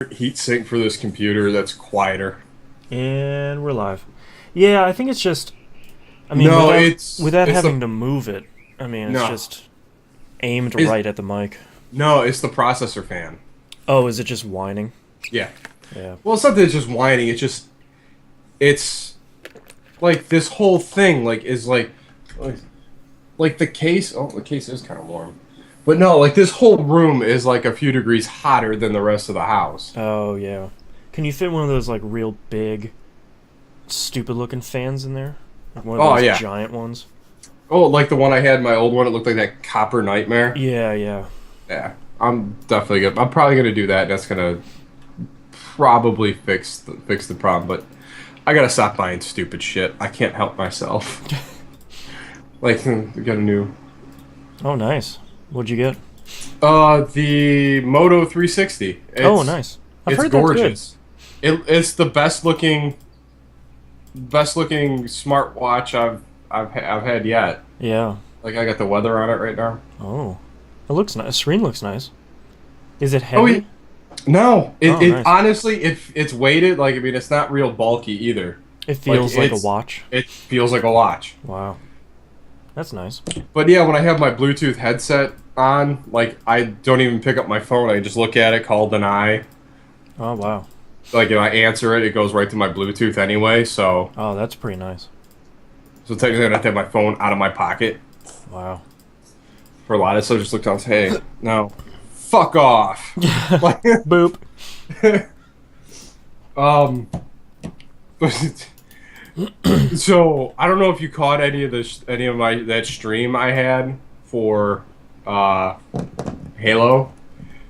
Heatsink for this computer that's quieter. And we're live. Yeah, I think it's just. I mean, No, without it's having the to move it. I mean, it's no, just aimed it's right at the mic. no, it's the processor fan. Oh, is it just whining? Yeah. Yeah. Well, it's not that it's just whining. It's like this whole thing like the case. Oh, the case is kind of warm, but no, like this whole room is like a few degrees hotter than the rest of the house. Oh yeah. Can you fit one of those like real big, stupid-looking fans in there? Like one of Oh those yeah. giant ones. Oh, like the one I had, my old one. It looked like that copper nightmare. Yeah, yeah. Yeah, I'm definitely good. I'm probably gonna do that. That's gonna probably fix the problem, but I gotta stop buying stupid shit. I can't help myself. Like, we got a new Oh, nice. What'd you get? the Moto 360. Oh, nice. I've It's heard that's good. gorgeous. It's the best looking smartwatch I've had yet. Yeah. Like, I got the weather on it right now. Oh, it looks nice. The screen looks nice. Is it Oh, yeah. heavy? No, Oh, it nice. honestly it's weighted. Like, I mean, it's not real bulky either. It Like, feels like a watch. it feels like a watch. Wow, that's nice. But yeah, when I have my Bluetooth headset on, like, I don't even pick up my phone. I just look at it, call deny. Oh wow. Like, I answer it, it goes right to my Bluetooth anyway. Oh, that's pretty nice. So technically, I don't have to have my phone out of my pocket Wow. for a lot of stuff. Just look down and say, hey, no, fuck off. Like, Boop. um, so I don't know if you caught any of my that stream I had for Halo.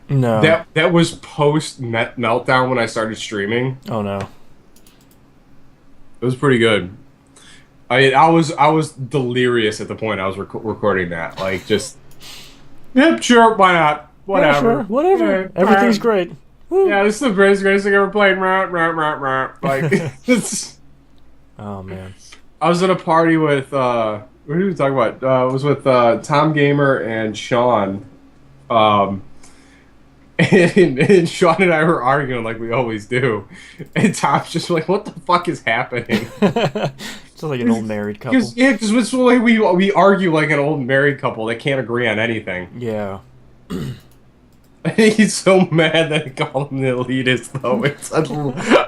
No. That was post meltdown when I started streaming. Oh no. It was pretty good. I was delirious at the point I was recording that. Like, just, yep, sure, why not? Yeah, Whatever. sure. Whatever. Yeah, Everything's great. Woo. Yeah, this is the greatest thing I ever played. Like, it's, Oh man. I was at a party with what did we talk about? It was with Tom Gamer and Sean. Um, and Sean and I were arguing like we always do, and Tom's just like, "What the fuck is happening?" It's like an old married couple. Because it's the way we argue like an old married couple that can't agree on anything. Yeah. He's so mad that I called him the elitist, though.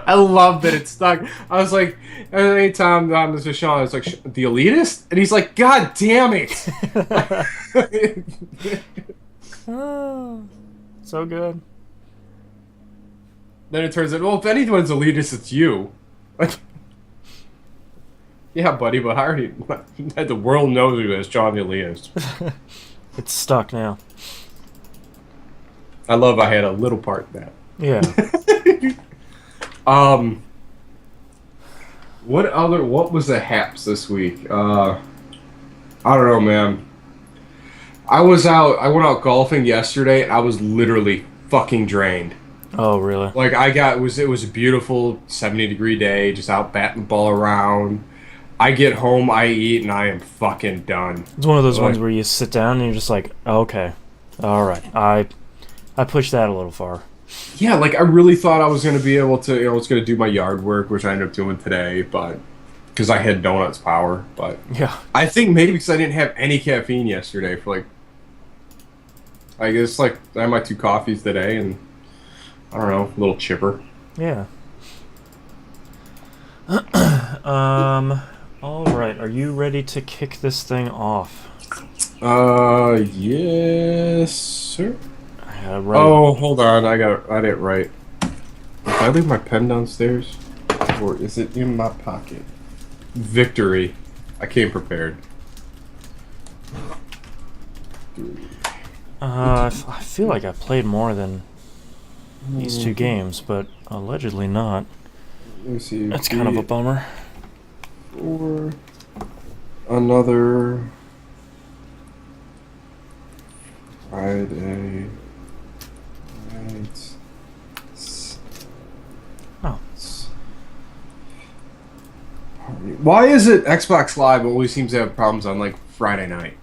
I love that it stuck. I was like, hey, Tom, this is Sean. I was like, the elitist? And he's like, God damn it. Oh, so good. Then it turns out, well, if anyone's elitist, it's you. Like, yeah, buddy, but I already, the world knows who is John the elitist. It's stuck now. I love I had a little part in that. Yeah. What was the haps this week? I don't know, man. I went out golfing yesterday, and I was literally fucking drained. Oh really? Like, it was a beautiful 70-degree day, just out batting the ball around. I get home, I eat, and I am fucking done. It's one of those Like, ones where you sit down and you're just like, okay, all right. I pushed that a little far. yeah, like, I really thought I was gonna be able to, I was gonna do my yard work, which I ended up doing today, but because I had donuts power. But Yeah. I think maybe because I didn't have any caffeine yesterday for like, I guess, like, I had my 2 coffees today, and I don't know, a little chipper. Yeah. All right. Are you ready to kick this thing off? Yes, sir. Right. Oh, hold on, I didn't write. Did I leave my pen downstairs? Or is it in my pocket? Victory. I came prepared. I feel like I played more than these 2 games, but allegedly not. Let me see. That's kind of a bummer. Or another Friday night. Oh. Why is it Xbox Live always seems to have problems on like Friday night?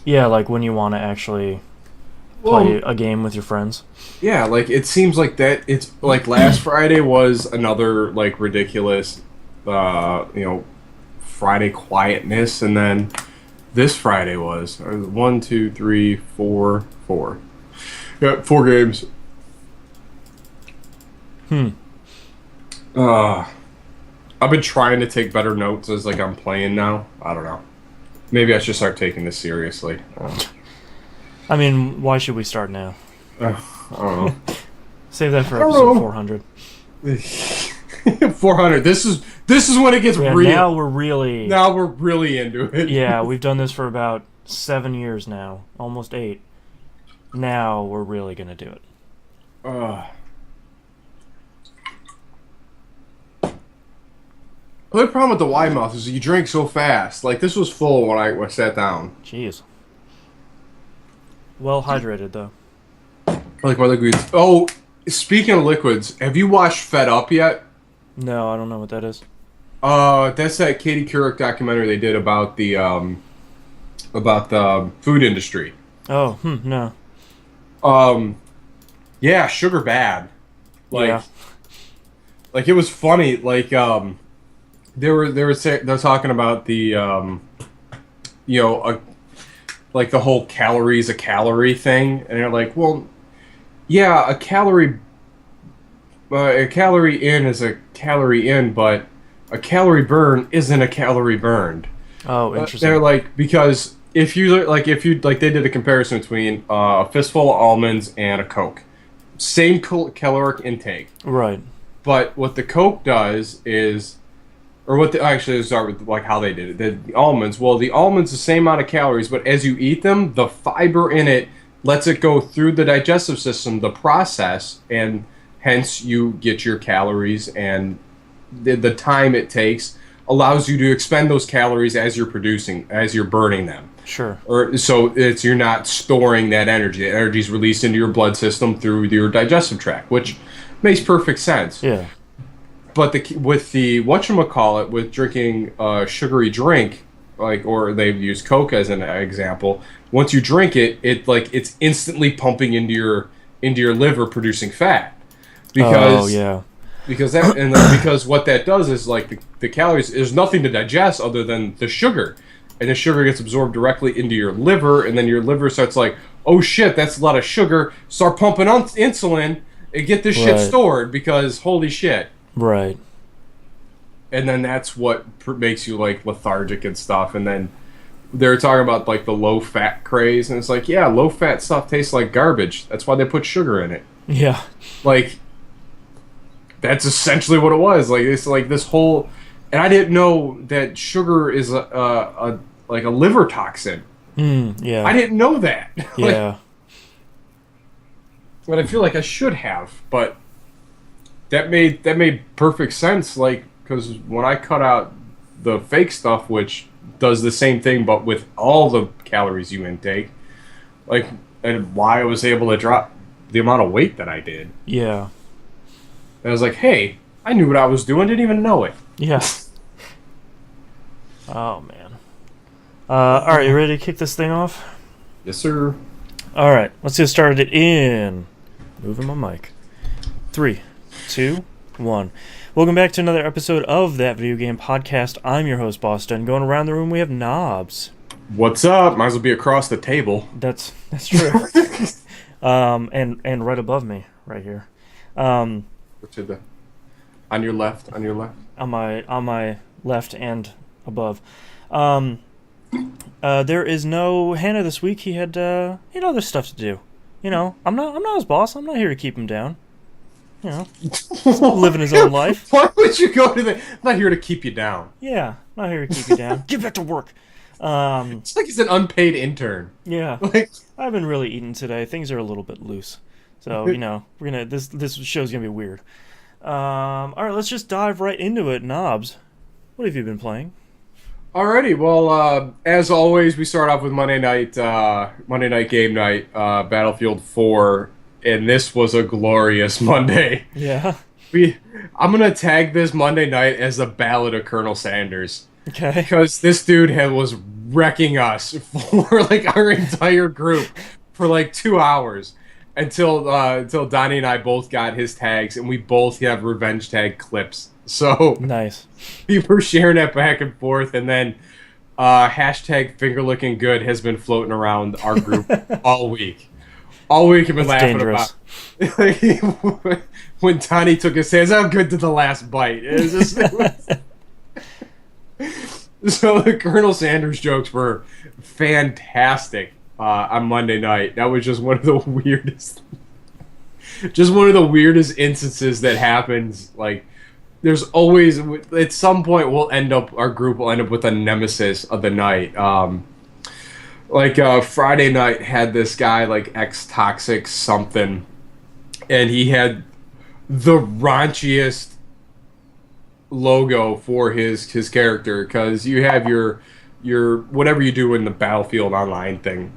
Yeah, like when you want to actually Play Well, a game with your friends. yeah, like it seems like that. It's like last Friday was another like ridiculous, you know, Friday quietness, and then this Friday was one, two, three, four, four. Yeah, 4 games. Hmm. Uh, I've been trying to take better notes as like I'm playing now. I don't know. Maybe I should start taking this seriously. I mean, why should we start now? I don't Save that for episode know. 400. 400. This is when it gets Yeah, real. now we're really... Now we're really into it. Yeah, we've done this for about 7 years now. Almost 8. Now we're really going to do it. The only problem with the wide mouth is you drink so fast. Like this was full when I sat down. Jeez. Well hydrated, though. Like my liquids. Oh, speaking of liquids, have you watched Fed Up yet? No, I don't know what that is. That's that Katie Couric documentary they did about the food industry. Oh, no. Yeah, sugar bad. Like, Yeah. like it was funny. Like, they're talking about the you know, like the whole calories a calorie thing, and they're like, well, yeah, a calorie in is a calorie in, but a calorie burn isn't a calorie burned. Oh, interesting. They're like, because if you like they did a comparison between a fistful of almonds and a Coke, same caloric intake, Right. but what the Coke does is, or what the, actually let's start with like how they did it. The almonds, well, the almonds the same amount of calories, but as you eat them, the fiber in it lets it go through the digestive system, the process, and hence you get your calories, and the time it takes allows you to expend those calories as you're burning them. Sure. Or so it's you're not storing that energy. That energy is released into your blood system through your digestive tract, which makes perfect sense. Yeah. But with the whatchamacallit, with drinking a sugary drink, like, or they've used Coke as an example. Once you drink it, it's instantly pumping into your liver, producing fat. Because yeah. because what that does is like the calories, there's nothing to digest other than the sugar, and the sugar gets absorbed directly into your liver, and then your liver starts like, oh shit, that's a lot of sugar. Start pumping insulin and get this shit stored because holy shit. Right. And then that's what makes you like lethargic and stuff. And then they're talking about like the low fat craze, and it's like, yeah, low fat stuff tastes like garbage. That's why they put sugar in it. Yeah. Like, that's essentially what it was. Like it's like this whole, and I didn't know that sugar is a like a liver toxin. Yeah. I didn't know that. Yeah. But I feel like I should have. But that made perfect sense. Like, because when I cut out the fake stuff, which does the same thing but with all the calories you intake, like, and why I was able to drop the amount of weight that I did. Yeah. And I was like, hey, I knew what I was doing, didn't even know it. Yeah. Oh, man. Alright, you ready to kick this thing off? Yes, sir. Alright, let's get started in... Moving my mic. 3, 2, 1. Welcome back to another episode of That Video Game Podcast. I'm your host, Boston. Going around the room, we have Knobs. What's up? Might as well be across the table. That's true. And right above me, right here. To the, on your left. On my left and above. There is no Hannah this week. He had other stuff to do. You know, I'm not his boss. I'm not here to keep him down. You know, living his own life. Why would you go to the? I'm not here to keep you down. Yeah, not here to keep you down. Get back to work. It's like he's an unpaid intern. Yeah, like, I've been really eating today. Things are a little bit loose, so you know this show's gonna be weird. All right, let's just dive right into it. Knobs, what have you been playing? Alrighty, well, as always, we start off with Monday night game night, Battlefield 4, and this was a glorious Monday. Yeah. I'm gonna tag this Monday night as the Ballad of Colonel Sanders. Okay. Because this dude was wrecking us for like our entire group for like 2 hours until Donnie and I both got his tags, and we both have revenge tag clips. So Nice. we were sharing that back and forth, and then hashtag finger looking good has been floating around our group all week. All week I've been That's laughing dangerous. about when Donnie took his hands. How good did the last bite? So the Colonel Sanders jokes were fantastic on Monday night. That was just one of the weirdest, instances that happens. Like, there's always at some point our group will end up with a nemesis of the night. Friday night had this guy like ex-toxic something, and he had the raunchiest logo for his character, because you have your whatever you do in the Battlefield Online thing,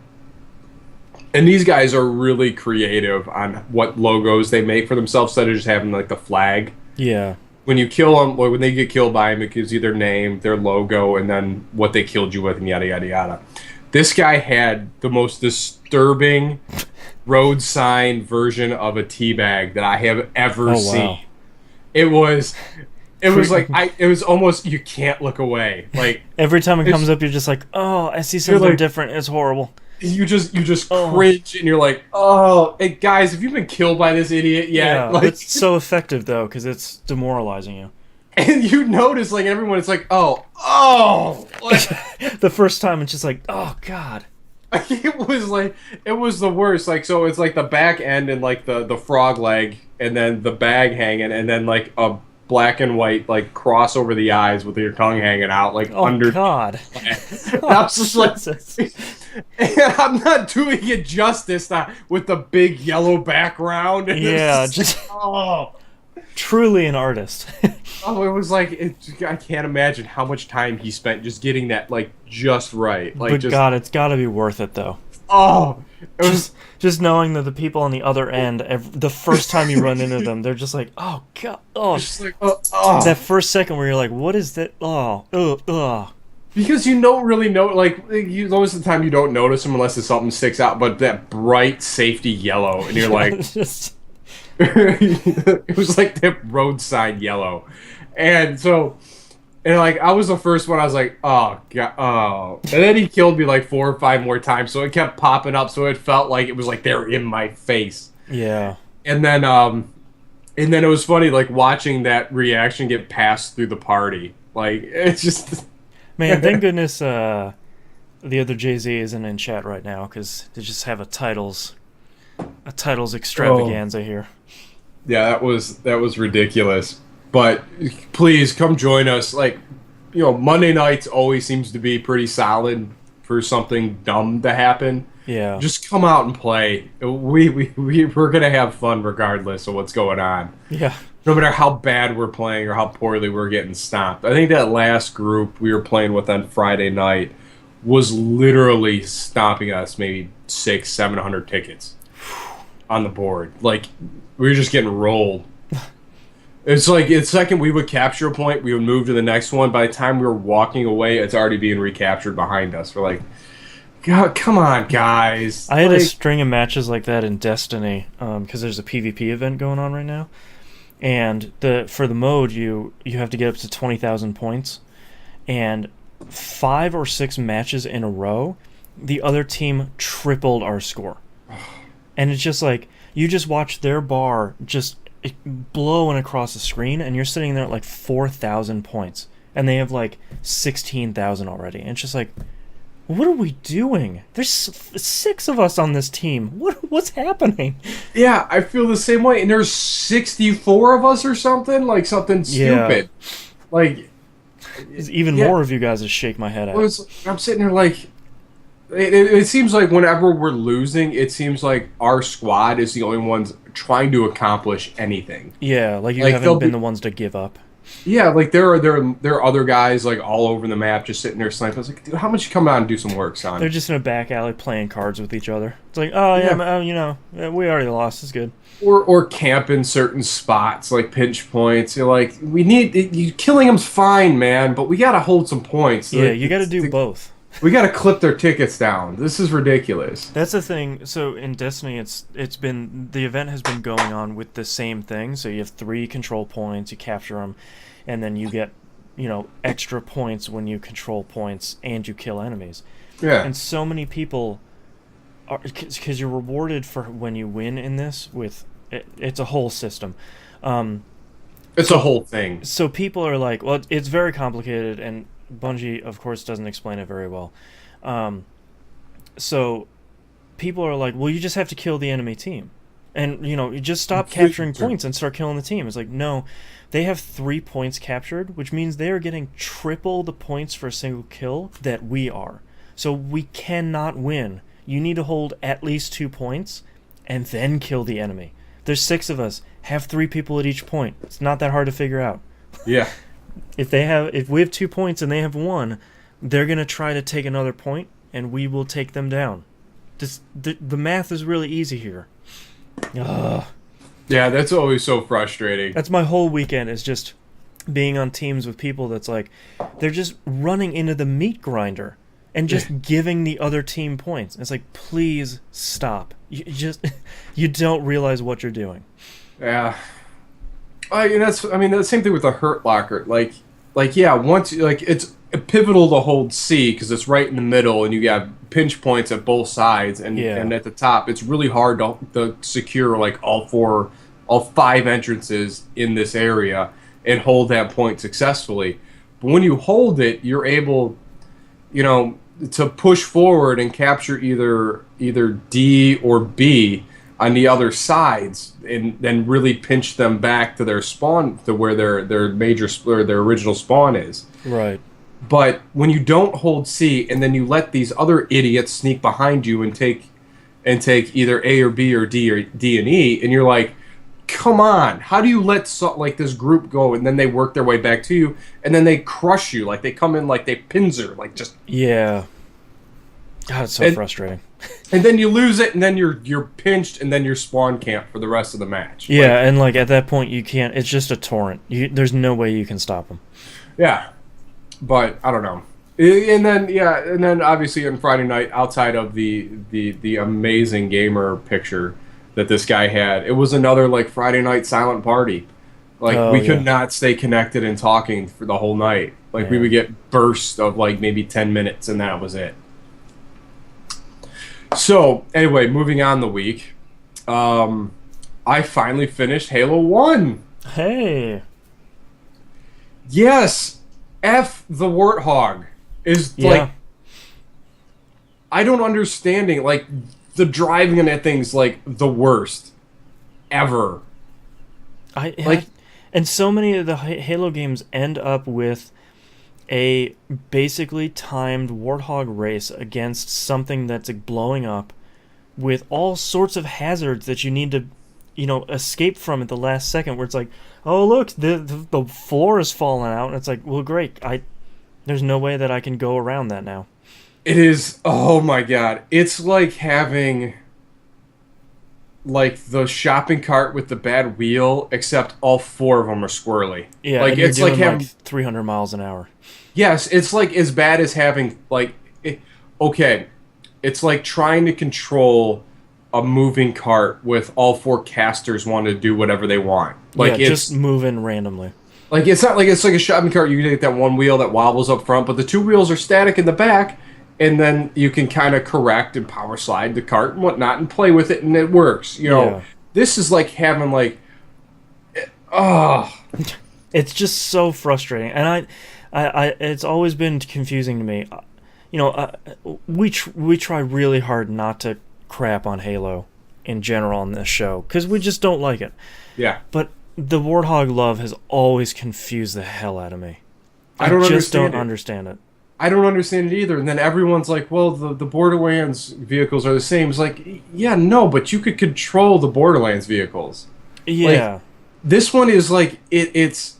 and these guys are really creative on what logos they make for themselves instead of just having like the flag. Yeah. When you kill them, or when they get killed by him, it gives you their name, their logo, and then what they killed you with, and yada yada yada. This guy had the most disturbing road sign version of a teabag that I have ever seen. Wow. It was almost, you can't look away. Like, Every time it comes up, you're just like, oh, I see something like, different. It's horrible. You just cringe, and you're like, oh, hey, guys, have you been killed by this idiot yet? Yeah, Like, it's so effective though, because it's demoralizing you. and you notice, like, everyone, it's like, oh, like, The first time, it's just like, oh god. it was the worst. Like, so it's like the back end and like the frog leg, and then the bag hanging, and then like a black and white like cross over the eyes with your tongue hanging out, like Oh under. god. And I'm just like, and I'm not doing it justice with the big yellow background. And Yeah, it's just oh. truly an artist. Oh, it was like, I can't imagine how much time he spent just getting that like just right. Like, But just god, it's got to be worth it though. oh, it was. Just knowing that the people on the other end, the first time you run into them, they're just like, oh god, oh. Just like, oh. That first second where you're like, what is that? Oh, Because you don't really know, like, most of the time you don't notice them unless it's something sticks out, but that bright safety yellow, and you're like, just it was like that road sign yellow. And so, and like, I was the first one, I was like, oh, God, oh. And then he killed me like 4 or 5 more times, so it kept popping up, so it felt like it was like they were in my face. yeah. And then it was funny, like, watching that reaction get passed through the party. Like, it's just... Man, thank goodness the other Jay-Z isn't in chat right now, because they just have a titles extravaganza here. Yeah, that was ridiculous. But please come join us. Like, Monday nights always seems to be pretty solid for something dumb to happen. Yeah. Just come out and play. We're gonna have fun regardless of what's going on. Yeah. No matter how bad we're playing or how poorly we're getting stomped. I think that last group we were playing with on Friday night was literally stomping us maybe 600-700 tickets on the board. Like, we were just getting rolled. It's like, the second we would capture a point, we would move to the next one. By the time we were walking away, it's already being recaptured behind us. We're like, God, come on, guys. I had like, a string of matches like that in Destiny, because there's a PvP event going on right now. And for the mode, you have to get up to 20,000 points. And 5 or 6 matches in a row, the other team tripled our score. And it's just like, you just watch their bar just blowing across the screen, and you're sitting there at like 4,000 points. And they have like 16,000 already. And it's just like, what are we doing? There's 6 of us on this team. What's happening? Yeah, I feel the same way. And there's 64 of us or something, like something stupid. Yeah. Like, There's even more of you guys to shake my head at. I'm sitting there like, it seems like whenever we're losing, it seems like our squad is the only ones trying to accomplish anything. Yeah, like you haven't been the ones to give up. Yeah, like there are other guys like all over the map just sitting there sniping. I was like, dude, how much you come out and do some work, son? They're just in a back alley playing cards with each other. It's like, oh yeah, we already lost. It's good. Or camp in certain spots like pinch points. You're like, we need you killing them's fine, man, but we gotta hold some points. Yeah, you got to do both. We got to clip their tickets down. This is ridiculous. That's the thing. So in Destiny, it's been the event has been going on with the same thing. So you have 3 control points, you capture them, and then you get extra points when you control points and you kill enemies. Yeah. And so many people are because you're rewarded for when you win in this with it's a whole system. It's a whole thing. So people are like, well, it's very complicated, and Bungie, of course, doesn't explain it very well. So people are like, well, you just have to kill the enemy team. And, you just stop capturing points and start killing the team. It's like, no, they have 3 points captured, which means they are getting triple the points for a single kill that we are. So we cannot win. You need to hold at least 2 points and then kill the enemy. There's 6 of us. Have 3 people at each point. It's not that hard to figure out. Yeah. If we have 2 points and they have 1, they're gonna try to take another point, and we will take them down. The math is really easy here. Ugh. Yeah, that's always so frustrating. That's my whole weekend is just being on teams with people that's like they're just running into the meat grinder and just giving the other team points. It's like, please stop. You don't realize what you're doing. Yeah. That's the same thing with the Hurt Locker. Yeah, once it's pivotal to hold C because it's right in the middle, and you got pinch points at both sides, and at the top, it's really hard to secure all 5 entrances in this area and hold that point successfully. But when you hold it, you're able, to push forward and capture either D or B on the other sides, and then really pinch them back to their spawn, to where their original spawn is. Right. But when you don't hold C, and then you let these other idiots sneak behind you and take either A or B or D and E, and you're like, come on, how do you let this group go, and then they work their way back to you, and then they crush you, like they come in like they pincer, like just yeah. God, it's so frustrating. And then you lose it, and then you're pinched, and then you're spawn camped for the rest of the match. Yeah, and at that point you can't. It's just a torrent. There's no way you can stop them. Yeah, but I don't know. And then obviously on Friday night, outside of the amazing gamer picture that this guy had, it was another Friday night silent party. We could not stay connected and talking for the whole night. We would get bursts of maybe 10 minutes, and that was it. So, anyway, moving on the week, I finally finished Halo 1. Hey. Yes, F the Warthog is, I don't understand it. The driving in that thing's, the worst ever. And so many of the Halo games end up with a basically timed Warthog race against something that's blowing up with all sorts of hazards that you need to, escape from at the last second, where it's like, oh look, the floor is falling out, and it's like, well, great, there's no way that I can go around that now. It is, oh my god, it's like having the shopping cart with the bad wheel, except all 4 of them are squirrely. Yeah, and it's like having 300 miles an hour. Yes, it's as bad as having it's like trying to control a moving cart with all 4 casters wanting to do whatever they want. It's just moving randomly. It's not it's like a shopping cart. You get that one wheel that wobbles up front, but the 2 wheels are static in the back, and then you can kind of correct and power slide the cart and whatnot and play with it, and it works. This is like having It's just so frustrating, and I it's always been confusing to me. We try really hard not to crap on Halo in general on this show because we just don't like it. Yeah. But the Warthog love has always confused the hell out of me. I don't understand it. I don't understand it either. And then everyone's like, well, the Borderlands vehicles are the same. It's like, yeah, no, but you could control the Borderlands vehicles. Yeah. This one is it's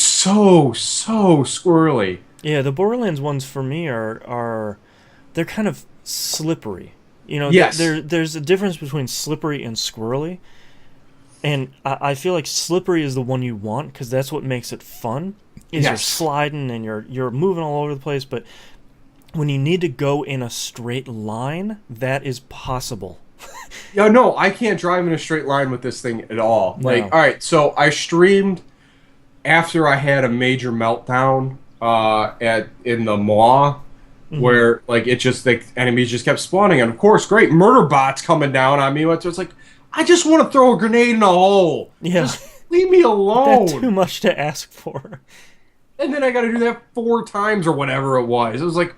so squirrely. Yeah, the Borderlands ones for me are they're kind of slippery. Yes. There's a difference between slippery and squirrely. And I feel like slippery is the one you want because that's what makes it fun. You're sliding and you're moving all over the place, but when you need to go in a straight line, that is possible. Yeah, no, I can't drive in a straight line with this thing at all. Like, No. all right, so I streamed after I had a major meltdown at in the maw, Hmm. where like it just like enemies just kept spawning, and of course, great murder bots coming down on me. So it's like I just want to throw a grenade in a hole. Yeah, Just leave me that's too alone. much to ask for. And then I got to do that 4 times or whatever it was. It was like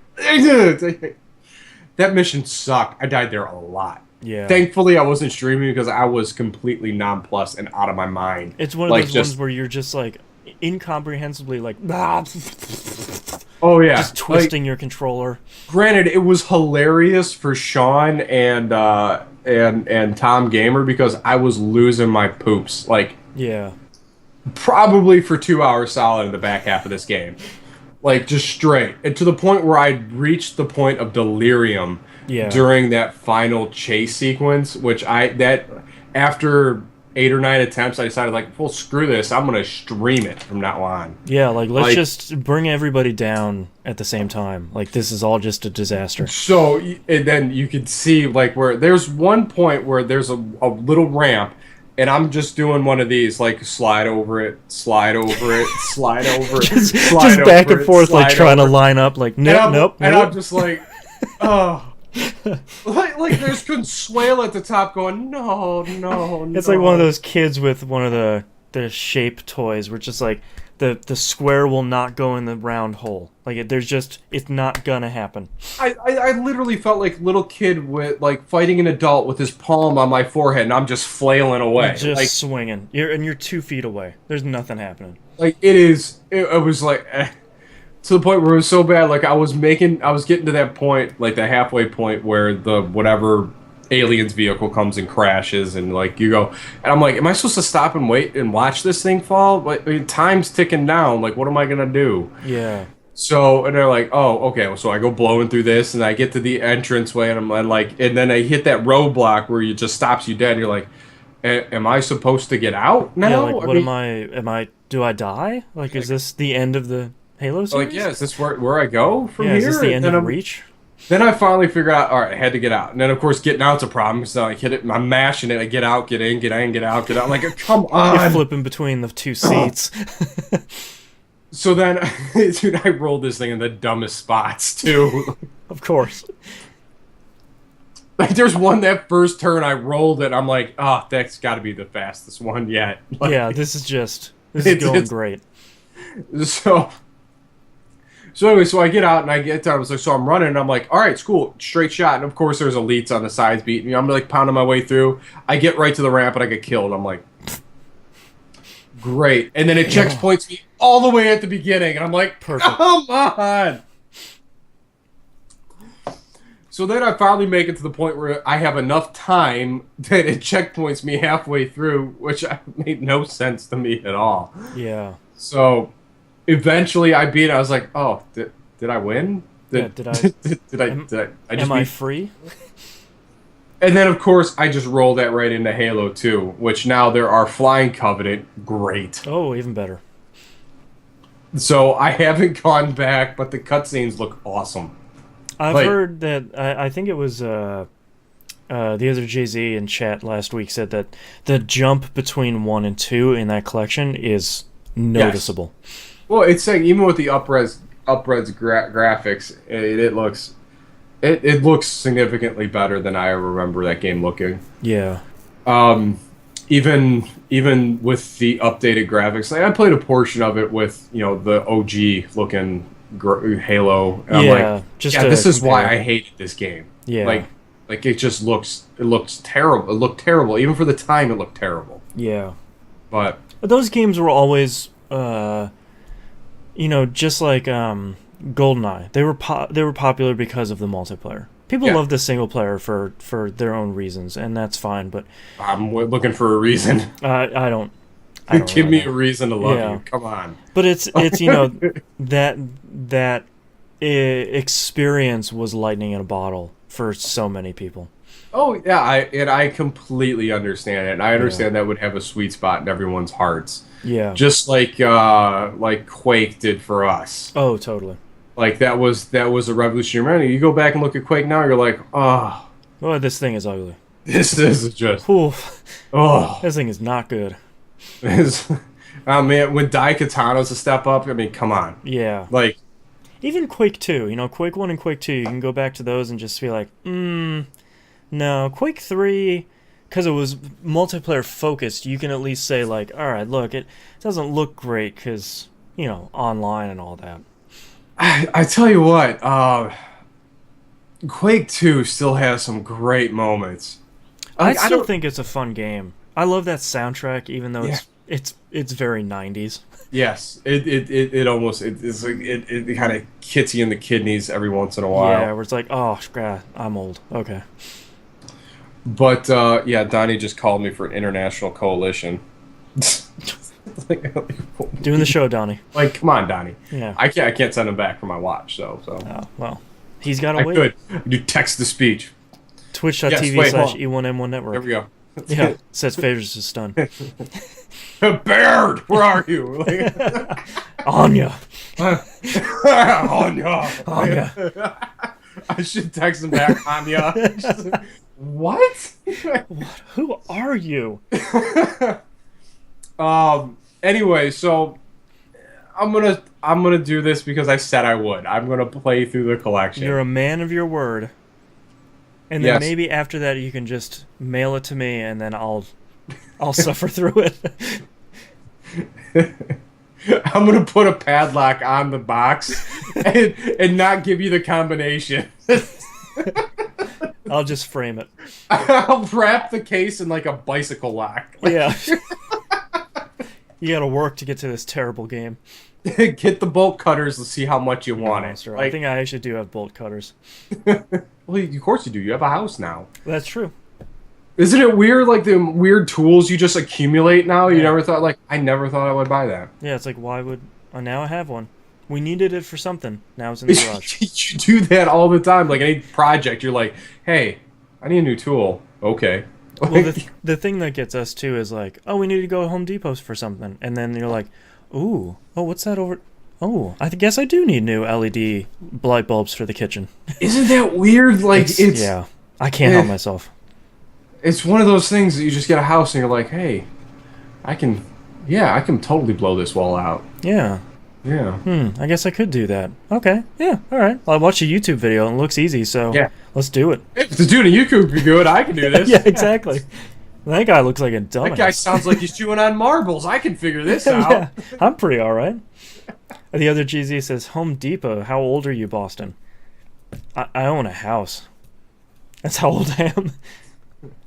that mission sucked. I died there a lot. Yeah. Thankfully, I wasn't streaming because I was completely nonplussed and out of my mind. It's one of Like those ones just where you're just like incomprehensibly like oh yeah, just like twisting your controller. granted, it was hilarious for Sean and Tom Gamer because I was losing my poops like Yeah. probably for 2 hours solid in the back half of this game, like just straight, and to the point where I reached the point of delirium Yeah. during that final chase sequence, which after 8 or 9 attempts, I decided like, well, screw this, I'm gonna stream it from now on. Yeah, like let's Like, just bring everybody down at the same time. Like this is all just a disaster. so, and then you could see like where there's one point where there's a little ramp, and I'm just doing one of these like slide over it, slide over it, slide over it, slide Just back over and it, forth, like slide trying to over it. line up. Like And nope, I'm, nope, and I'm nope. just like, oh. like there's Consuelo at the top going, no, no, no. It's like one of those kids with one of the shape toys, where it's just like the square will not go in the round hole. Like it's not gonna happen. I literally felt like little kid with like fighting an adult with his palm on my forehead, and I'm just flailing away. Just swinging. You're 2 feet away. There's nothing happening. Like it was like to the point where it was so bad. Like I was getting to that point, like the halfway point where the whatever alien's vehicle comes and crashes, and like you go, and I'm like, am I supposed to stop and wait and watch this thing fall? Like I mean, time's ticking down. Like what am I gonna do? Yeah. So, and they're like, oh, okay. So I go blowing through this, and I get to the entranceway, and I'm like, and then I hit that roadblock where it just stops you dead. And you're like, am I supposed to get out now? Yeah, like I what mean, am I do I die? Like is this the end of the Halo series? like, yeah, is this where I go from Yeah, here? is this the And end then of Reach? then I finally figured out, all right, I had to get out. And then, of course, getting out's a problem. So I hit it, I'm mashing it. I get out, get in, get in, get out, get out. I'm like, come You're on. flipping between the two seats. So then, dude, I rolled this thing in the dumbest spots, too. Of course. Like, there's one, that first turn I rolled it. I'm like, oh, that's got to be the fastest one yet. Like, Yeah, this is it's- going it's- great. So, anyway, so I get out and I get down. I was like, so I'm running, and I'm like, all right, it's cool, straight shot. And of course, there's elites on the sides beating me. I'm like pounding my way through. I get right to the ramp and I get killed. I'm like, great. And then it checkpoints me all the way at the beginning, and I'm like, Perfect. come on. So then I finally make it to the point where I have enough time that it checkpoints me halfway through, which made no sense to me at all. Yeah. So eventually I beat it. I was like, oh, did I win? Did I- did I just Am I beat? free? And then, of course, I just rolled that right into Halo 2, which now there are Flying Covenant. Great. Oh, even better. So I haven't gone back, but the cutscenes look awesome. I've Like- heard that. I think it was the other Jay-Z in chat last week said that the jump between 1 and 2 in that collection is noticeable. Well, it's saying even with the upres graphics, it looks significantly better than I remember that game looking. Yeah. Even with the updated graphics, like I played a portion of it with the OG looking Halo, and I'm Yeah, like, just yeah, to this is why compare. I hated this game. Yeah. Like it just looks terrible. It looked terrible even for the time. It looked terrible. Yeah. But But those games were always, just like GoldenEye. They were popular because of the multiplayer. People Yeah. love the single player for their own reasons, and that's fine. But I'm looking for a reason. I don't. Give really me know. a reason to love Yeah. you. Come on. But it's that experience was lightning in a bottle for so many people. Oh yeah, I completely understand it. And I understand that would have a sweet spot in everyone's hearts, Yeah. just like Quake did for us. Oh, totally. Like that was a revolutionary. You go back and look at Quake now, you're like, oh, Oh, this thing is ugly. this is just Whew. oh. This thing is not good. Oh man, when Daikatana's a step up, I mean, come on. Yeah. Like, Even Quake 2, Quake 1 and Quake 2, you can go back to those and just be like, no. Quake 3, because it was multiplayer focused, you can at least say, like, alright, look, it doesn't look great because, online and all that. I tell you what, Quake 2 still has some great moments. I Like, still think it's a fun game. I love that soundtrack, even though Yeah. it's very 90s. Yes, it almost it's like it kind of hits you in the kidneys every once in a while. Yeah, where it's like, oh, God, I'm old. Okay. But yeah, Donnie just called me for an international coalition. like, Doing the show, Donnie. like, come on, Donnie. Yeah. I can't send him back for my watch. So Oh, well. He's got to I wait. could do text to speech. Twitch.tv Yes, wait, hold on. /E1M1 Network. There we go. Yeah, says Favors is stunned. Baird, where are you? Like, Anya. Anya. Anya. I should text him back, Anya. What? Who are you? Anyway, so I'm gonna do this because I said I would. I'm gonna play through the collection. You're a man of your word. And then Yes. maybe after that you can just mail it to me and then I'll suffer through it. I'm gonna put a padlock on the box and not give you the combination. I'll just frame it. I'll wrap the case in like a bicycle lock. Yeah. You gotta work to get to this terrible game. Get the bolt cutters to see how much you want it. Monster. Like, I think I actually do have bolt cutters. well, of course you do. You have a house now. That's true. Isn't it weird, like the weird tools you just accumulate now? You Yeah. never thought, like, I never thought I would buy that. Yeah, it's like, why would... Oh, now I have one. We needed it for something. Now it's in the garage. You do that all the time. Like, any project, you're like, hey, I need a new tool. Okay. Well, the thing that gets us, too, is like, oh, we need to go to Home Depot for something. And then you're like, ooh, oh, what's that over... Oh, I guess I do need new LED light bulbs for the kitchen. Isn't that weird? Like, it's yeah, I can't help myself. It's one of those things that you just get a house and you're like, hey, I can totally blow this wall out. Yeah. Yeah. I guess I could do that. Okay. Yeah. All right. Well, I watched a YouTube video and it looks easy, so Yeah. let's do it. If the dude in YouTube could do it, I can do this. Yeah, exactly. That guy looks like a dumbass. That guy sounds like he's chewing on marbles. I can figure this out. Yeah, I'm pretty all right. The other GZ says, Home Depot, how old are you, Boston? I own a house. That's how old I am.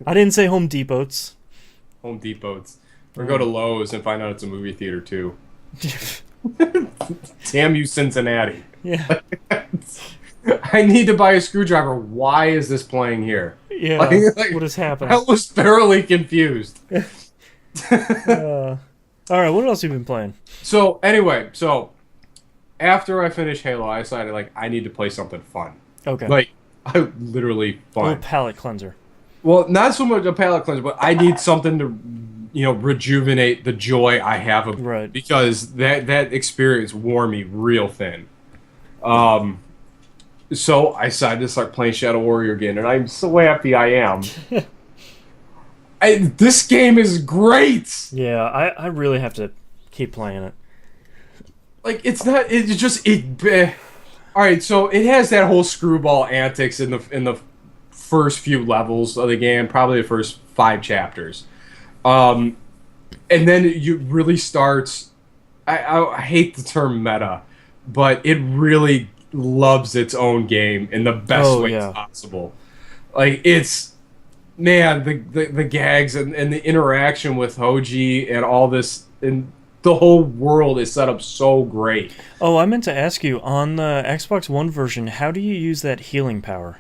I didn't say Home Depot's. Home Depot's. Or go to Lowe's and find out it's a movie theater, too. Damn you, Cincinnati. Yeah. I need to buy a screwdriver. Why is this playing here? Yeah. Like, what has happened? I was thoroughly confused. All right, what else have you been playing? So, anyway, after I finished Halo, I decided, like, I need to play something fun. Okay. Like, I literally a little fun. palate cleanser. Well, not so much a palate cleanser, but I need something to, rejuvenate the joy I have of Right. because that experience wore me real thin. So I decided to start playing Shadow Warrior again, and I'm so happy I am. This game is great. Yeah, I really have to keep playing it. Like, it's not. It's just it. All right, so it has that whole screwball antics in the first few levels of the game, probably the first 5 chapters, and then you really starts. I hate the term meta, but it really loves its own game in the best way possible. Like, it's, man, the gags and the interaction with Hoji and all this, and the whole world is set up so great. Oh, I meant to ask you, on the Xbox One version, how do you use that healing power?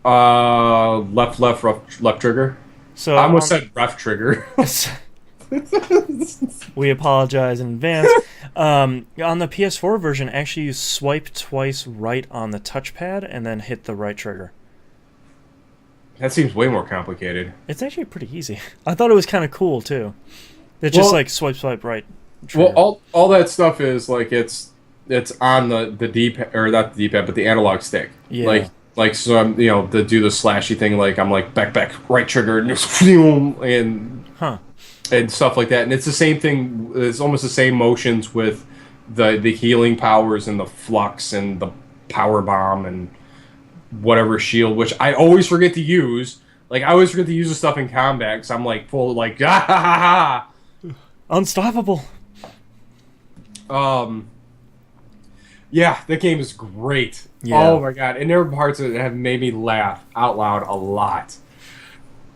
Left trigger. So I almost said ref trigger. We apologize in advance. On the PS4 version, actually you swipe twice right on the touchpad and then hit the right trigger. That seems way more complicated. It's actually pretty easy. I thought it was kind of cool, too. It's just like swipe right. Trigger. Well, all that stuff is, like, it's it's on the D-pad, or not the D-pad, but the analog stick. Yeah. Like so I'm, to do the slashy thing, like I'm like back right trigger and Huh. and stuff like that. And it's the same thing. It's almost the same motions with the healing powers and the flux and the power bomb and whatever shield, which I always forget to use. Like I always forget to use the stuff in combat because I'm like full like ah, ha, ha, Unstoppable. ha. Yeah, the game is great. Yeah. Oh my god, and there are parts that have made me laugh out loud a lot.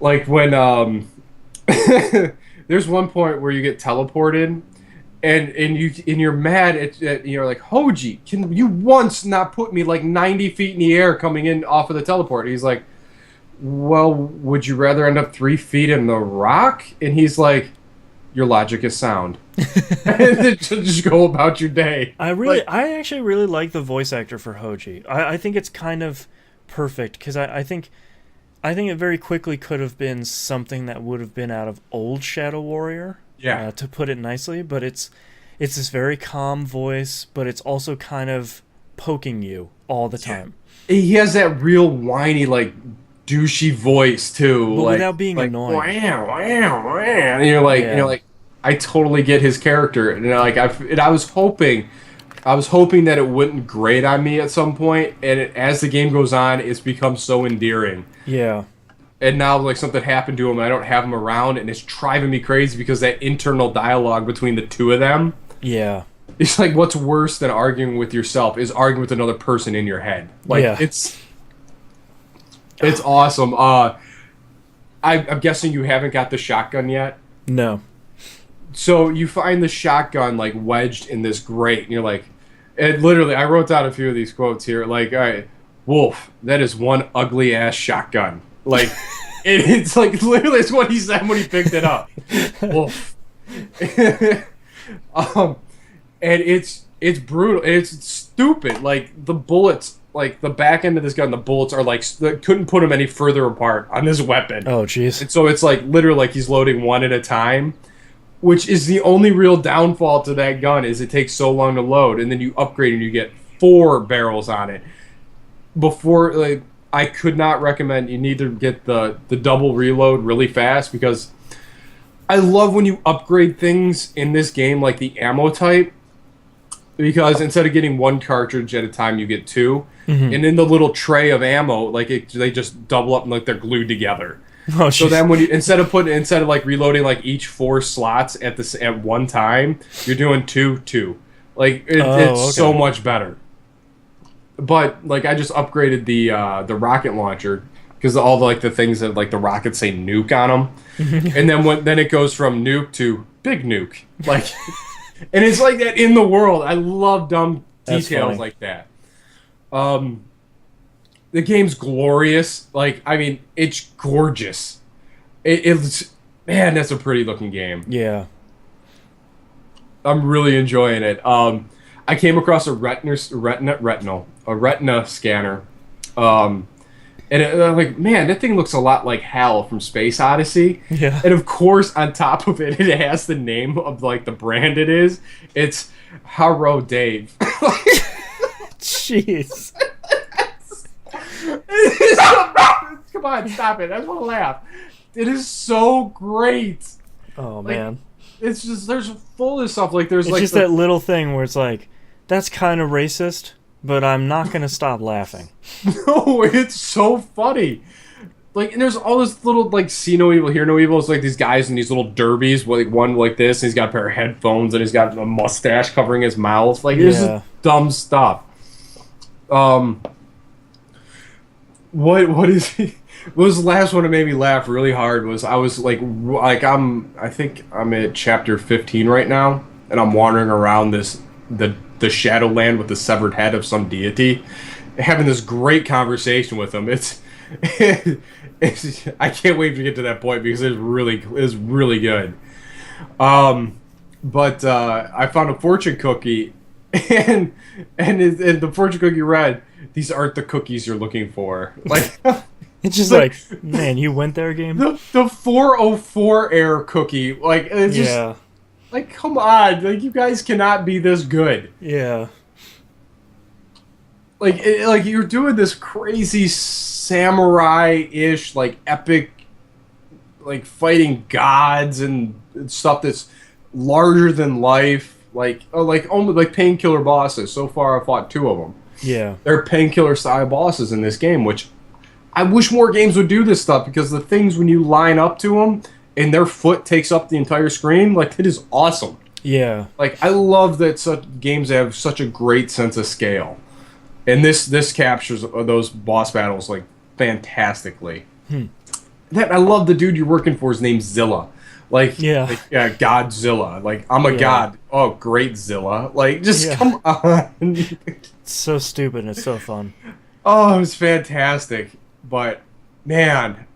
Like when there's one point where you get teleported, and you're mad at you're like, Hoji, can you once not put me like 90 feet in the air coming in off of the teleport? He's like, well, would you rather end up 3 feet in the rock? And he's like, your logic is sound. And then just go about your day. I actually really like the voice actor for Hoji. I think it's kind of perfect because I think it very quickly could have been something that would have been out of old Shadow Warrior. Yeah. To put it nicely, but it's this very calm voice, but it's also kind of poking you all the time. He has that real whiny, like douchey voice too, but like, without being annoying. Wham, wham, wham. And you're like, I totally get his character, and I was hoping that it wouldn't grate on me at some point, and as the game goes on, it's become so endearing. Yeah. And now, like, something happened to him, and I don't have him around, and it's driving me crazy because that internal dialogue between the two of them. Yeah. It's like, what's worse than arguing with yourself is arguing with another person in your head. Like, yeah. It's awesome. I'm guessing you haven't got the shotgun yet? No. So you find the shotgun, like, wedged in this grate, and you're like... And literally, I wrote down a few of these quotes here. Like, all right, Wolf, that is one ugly-ass shotgun. Like, it's like, literally, it's what he said when he picked it up. Wolf. And it's brutal. It's stupid. Like, the bullets, like, the back end of this gun, the bullets are, like, couldn't put them any further apart on this weapon. Oh, jeez. And so it's, like, literally, like, he's loading one at a time, which is the only real downfall to that gun, is it takes so long to load, and then you upgrade and you get 4 barrels on it. Before, like... I could not recommend you need to get the double reload really fast, because I love when you upgrade things in this game, like the ammo type, because instead of getting 1 cartridge at a time, you get 2. Mm-hmm. And in the little tray of ammo, like they just double up and like they're glued together. Oh, so then when you instead of like reloading like each 4 slots at one time, you're doing 2. Like it's okay. So much better. But like I just upgraded the rocket launcher because all the things that like the rockets say nuke on them, and then it goes from nuke to big nuke, like, and it's like that in the world. I love dumb details like that. The game's glorious. Like I mean, it's gorgeous. It's man, that's a pretty looking game. Yeah, I'm really enjoying it. I came across a retina scanner, and I'm like, man, that thing looks a lot like Hal from Space Odyssey. Yeah. And of course, on top of it, it has the name of like the brand it is. It's Haro Dave. Jeez. Come on, stop it! I just want to laugh. It is so great. Oh man. It's just there's full of stuff like there's it's like just that little thing where it's like that's kind of racist, but I'm not gonna stop laughing. No, it's so funny. Like, and there's all this little like see no evil, hear no evil. It's like these guys in these little derbies, like one like this, and he's got a pair of headphones, and he's got a mustache covering his mouth. Like it's just dumb stuff. What is he? What was the last one that made me laugh really hard was I was like I think I'm at chapter 15 right now, and I'm wandering around the Shadowland with the severed head of some deity, having this great conversation with him. It's I can't wait to get to that point because it's really good. But I found a fortune cookie, and the fortune cookie read, "These aren't the cookies you're looking for." Like. It's just like, man, you went there, game? The 404 error cookie. Like, it's just... Like, come on. Like, you guys cannot be this good. Yeah. like you're doing this crazy samurai-ish, like epic, like fighting gods and stuff that's larger than life. Like almost like painkiller bosses. So far, I've fought two of them. Yeah. They're painkiller style bosses in this game, which I wish more games would do this stuff because the things when you line up to them and their foot takes up the entire screen, like it is awesome. Yeah. Like I love that such games have such a great sense of scale, and this captures those boss battles like fantastically. That I love the dude you're working for. His name's Zilla. Yeah. Yeah, Godzilla. Like I'm a Yeah. god. Oh, great Zilla. Like just Yeah. come on. It's so stupid and it's so fun. Oh, it's fantastic. But man,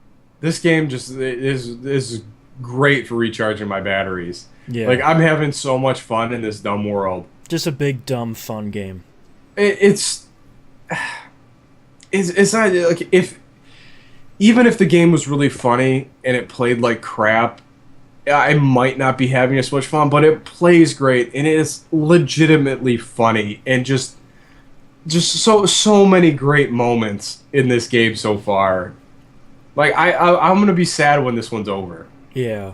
this game just is great for recharging my batteries. Yeah. Like I'm having so much fun in this dumb world. Just a big, dumb, fun game. It's it's not like if even if the game was really funny and it played like crap, I might not be having as much fun, but it plays great and it is legitimately funny and just so many great moments in this game so far. Like I'm gonna be sad when this one's over Yeah.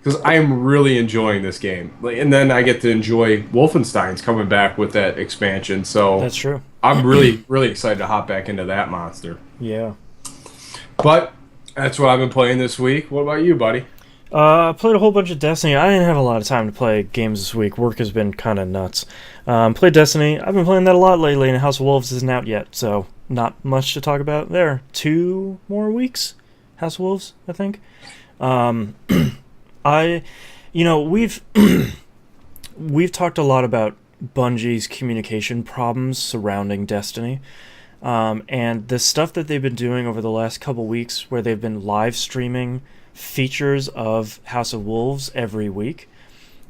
because I am really enjoying this game. Like, and then I get to enjoy Wolfenstein's coming back with that expansion. So That's true. I'm really excited to hop back into that monster. Yeah. But that's what I've been playing this week. What about you, buddy? I played a whole bunch of Destiny. I didn't have a lot of time to play games this week. Work has been kind of nuts. Played Destiny. I've been playing that a lot lately, and House of Wolves isn't out yet, so not much to talk about there. 2 more weeks, House of Wolves, I think. We've we've talked a lot about Bungie's communication problems surrounding Destiny. And the stuff that they've been doing over the last couple weeks, where they've been live streaming features of House of Wolves every week,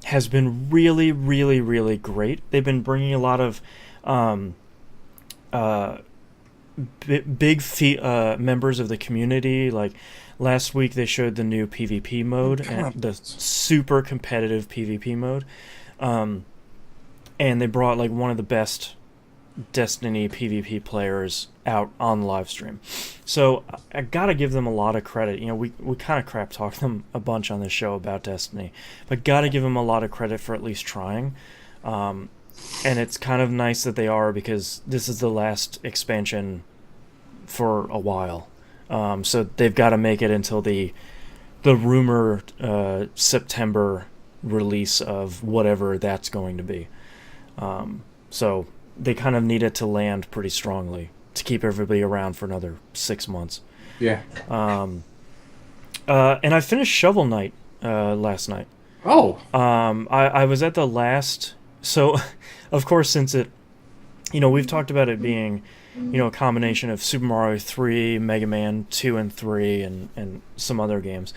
has been really, really, really great. They've been bringing a lot of members of the community. Like last week, they showed the new PvP mode and the super competitive PvP mode, and they brought like one of the best Destiny PvP players out on the live stream. So I gotta give them a lot of credit. You know, we kind of crap talk them a bunch on this show about Destiny, but gotta give them a lot of credit for at least trying. And it's kind of nice that they are, because this is the last expansion for a while. So they've got to make it until the rumored September release of whatever that's going to be. So they kind of need it to land pretty strongly to keep everybody around for another 6 months. Yeah. And I finished Shovel Knight last night. Oh. I was at the last... So, of course, since it... You know, we've talked about it being, you know, a combination of Super Mario 3, Mega Man 2 and 3, and some other games.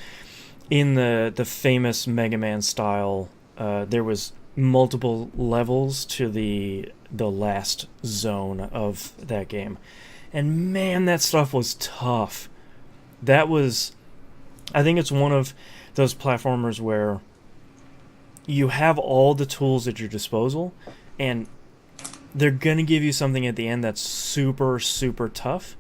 In the famous Mega Man style, there was multiple levels to the last zone of that game. And man, that stuff was tough. That was... I think it's one of those platformers where you have all the tools at your disposal, and they're going to give you something at the end that's super, super tough,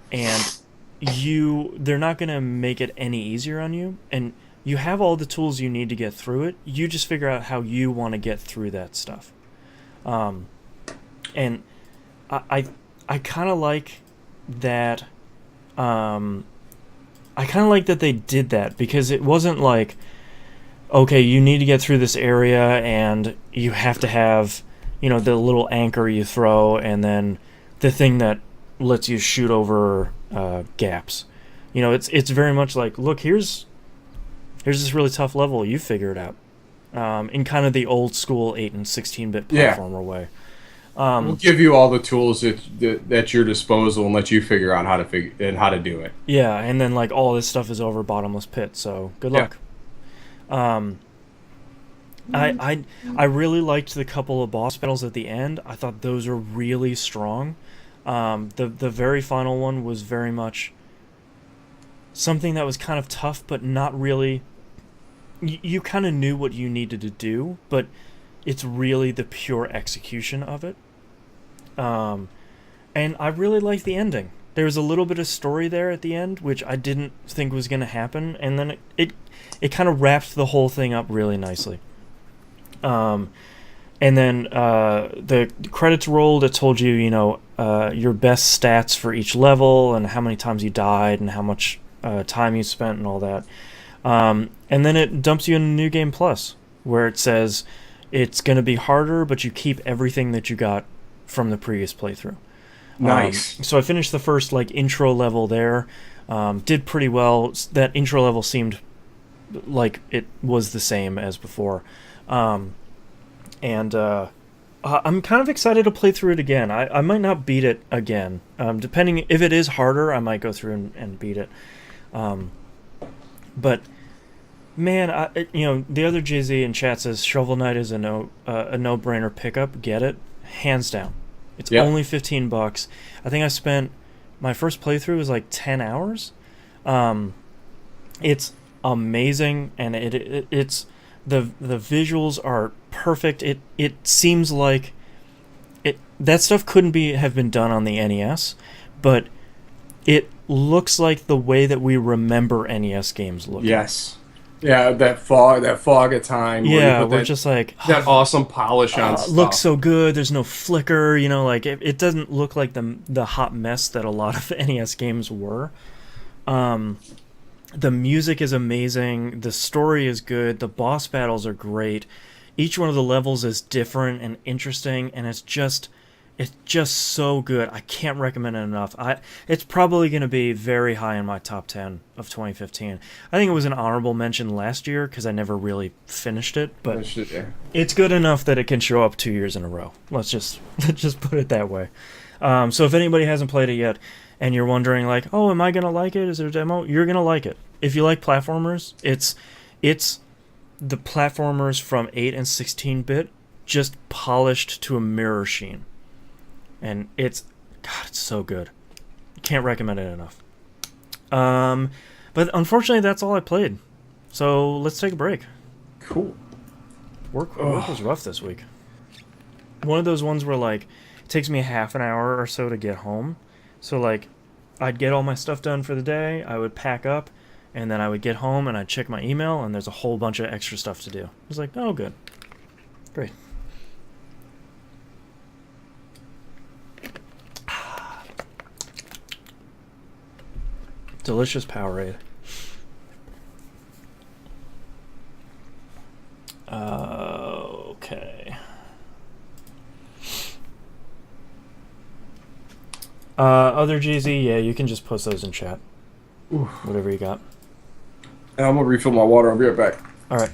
and they're not going to make it any easier on you, and you have all the tools you need to get through it. You just figure out how you want to get through that stuff. And I kind of like that. I kind of like that they did that, because it wasn't like, okay, you need to get through this area and you have to have, you know, the little anchor you throw and then the thing that lets you shoot over gaps. You know, it's very much like, look, here's this really tough level, you figure it out. In kind of the old school 8 and 16-bit platformer way. We'll give you all the tools at your disposal and let you figure out how to do it. Yeah, and then like all this stuff is over bottomless pit, so good luck. I really liked the couple of boss battles at the end. I thought those were really strong. The very final one was very much something that was kind of tough, but not really. You kind of knew what you needed to do, but it's really the pure execution of it. And I really liked the ending. There was a little bit of story there at the end, which I didn't think was going to happen, and then it kind of wrapped the whole thing up really nicely. Um, and then the credits rolled. It told you, your best stats for each level and how many times you died and how much time you spent and all that. And then it dumps you in New Game Plus, where it says it's going to be harder, but you keep everything that you got from the previous playthrough. Nice. So I finished the first intro level there. Did pretty well. That intro level seemed like it was the same as before. And I'm kind of excited to play through it again. I might not beat it again. Depending if it is harder, I might go through and beat it. But man, the other JZ in chat says Shovel Knight is a no-brainer pickup. Get it, hands down. It's only $15. I think I spent my first playthrough was like 10 hours. It's amazing, and it's the visuals are perfect. It seems like that stuff couldn't have been done on the NES, but it looks like the way that we remember NES games looking. Yes. Yeah, that fog of time. Yeah, we're just like that awesome polish on stuff. Looks so good. There's no flicker. It doesn't look like the hot mess that a lot of NES games were. The music is amazing. The story is good. The boss battles are great. Each one of the levels is different and interesting, and it's just so good. I can't recommend it enough. It's probably going to be very high in my top 10 of 2015. I think it was an honorable mention last year because I never really finished it, but it's good enough that it can show up 2 years in a row. Let's just put it that way. So if anybody hasn't played it yet, and you're wondering oh, am I going to like it? Is there a demo? You're going to like it. If you like platformers, it's the platformers from 8 and 16-bit just polished to a mirror sheen. And it's so good. Can't recommend it enough. But unfortunately, that's all I played. So let's take a break. Cool. Work was rough this week. One of those ones where it takes me a half an hour or so to get home. So I'd get all my stuff done for the day. I would pack up, and then I would get home and I'd check my email, and there's a whole bunch of extra stuff to do. I was like, oh, good, great. Delicious Powerade. Okay. Other GZ, yeah, you can just post those in chat. Oof. Whatever you got. I'm gonna refill my water. I'll be right back. All right.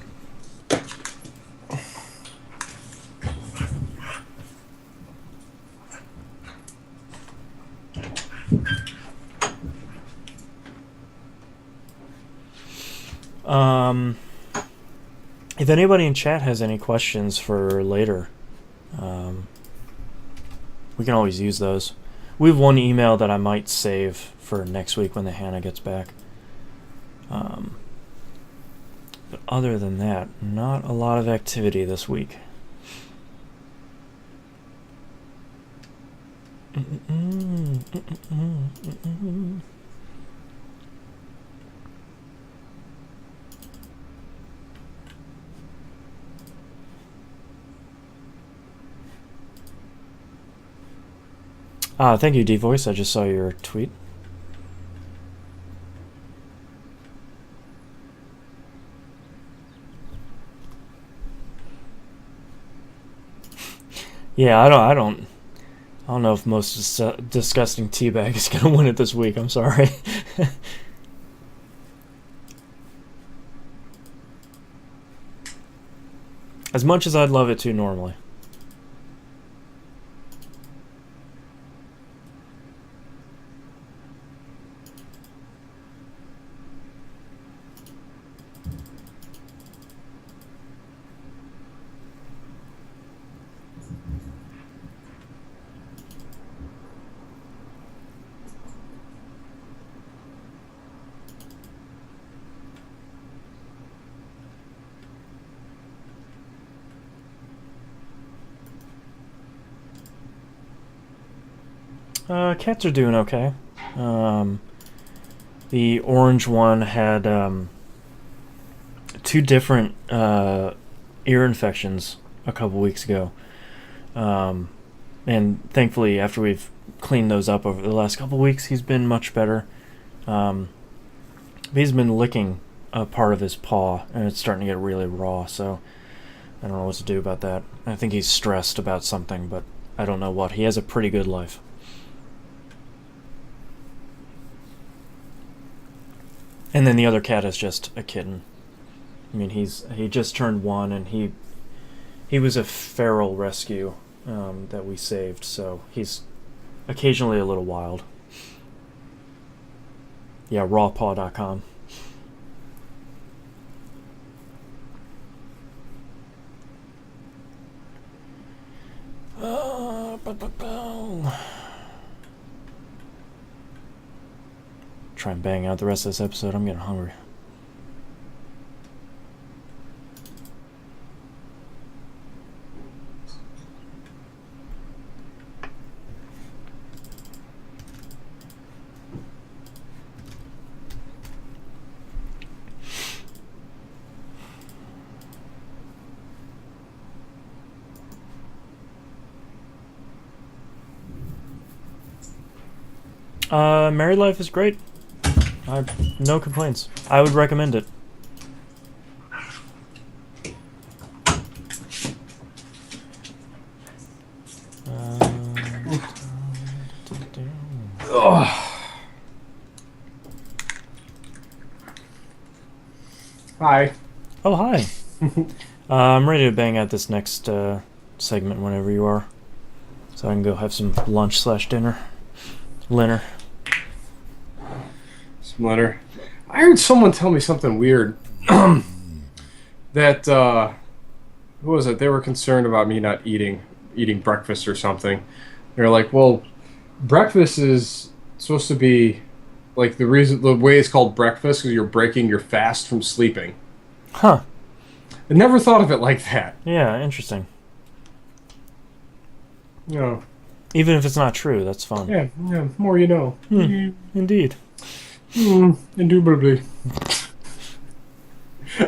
If anybody in chat has any questions for later, we can always use those. We have one email that I might save for next week when the Hannah gets back. But other than that, not a lot of activity this week. Thank you, D-Voice. I just saw your tweet. Yeah, I don't know if most disgusting teabag is gonna win it this week. I'm sorry. As much as I'd love it to normally. Cats are doing okay. The orange one had two different ear infections a couple weeks ago. And thankfully, after we've cleaned those up over the last couple weeks, he's been much better. He's been licking a part of his paw, and it's starting to get really raw, so I don't know what to do about that. I think he's stressed about something, but I don't know what. He has a pretty good life. And then the other cat is just a kitten. I mean, he just turned 1, and he was a feral rescue that we saved, so he's occasionally a little wild. Yeah, rawpaw.com. Try and bang out the rest of this episode. I'm getting hungry. Married life is great. No complaints. I would recommend it. Hi. Oh, hi. I'm ready to bang out this next segment whenever you are. So I can go have some lunch/dinner. Linner. Some letter. I heard someone tell me something weird. That who was it? They were concerned about me not eating breakfast or something. They're like, well, breakfast is supposed to be like the way it's called breakfast because you're breaking your fast from sleeping. Huh. I never thought of it like that. Yeah, interesting. You know. Even if it's not true, that's fun. Yeah, more you know. Indeed. Indubitably.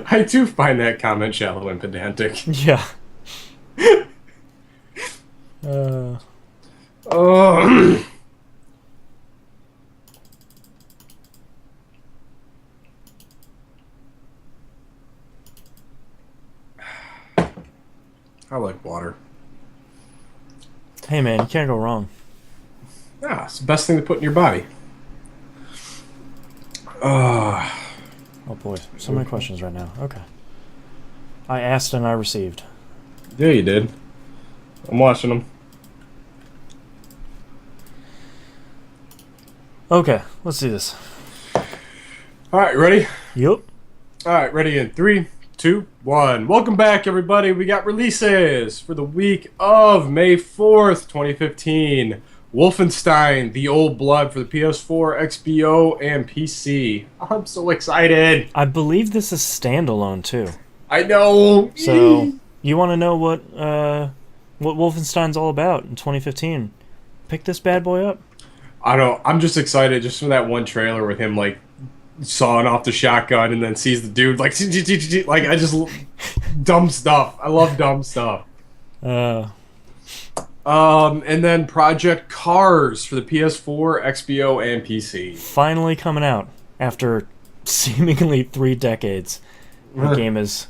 I do find that comment shallow and pedantic. Yeah. I like water. Hey man, you can't go wrong. Yeah, it's the best thing to put in your body. Oh boy, so many questions right now. Okay. I asked and I received. Yeah, you did. I'm watching them. Okay, let's do this. Alright, ready? Yep. Alright, ready in 3, 2, 1. Welcome back, everybody. We got releases for the week of May 4th, 2015. Wolfenstein: The Old Blood for the PS4, XBO, and PC. I'm so excited. I believe this is standalone too. I know. So you want to know what Wolfenstein's all about in 2015? Pick this bad boy up. I don't. I'm just excited just from that one trailer with him like sawing off the shotgun and then sees the dude like I just dumb stuff. I love dumb stuff. And then Project Cars for the PS4, XBO, and PC. Finally coming out after seemingly 3 decades. The game is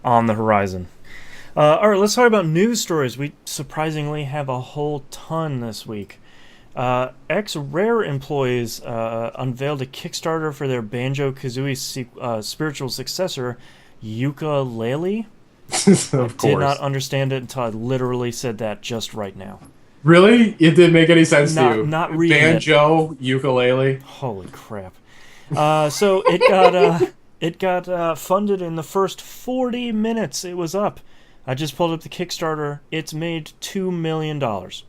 on the horizon. Alright, let's talk about news stories. We surprisingly have a whole ton this week. Rare employees unveiled a Kickstarter for their Banjo-Kazooie spiritual successor, Yooka-Laylee. Of course. Did not understand it until I literally said that just right now. Really? It didn't make any sense to you? Not reading Banjo, ukulele. Holy crap. So it got funded in the first 40 minutes it was up. I just pulled up the Kickstarter. It's made $2 million. What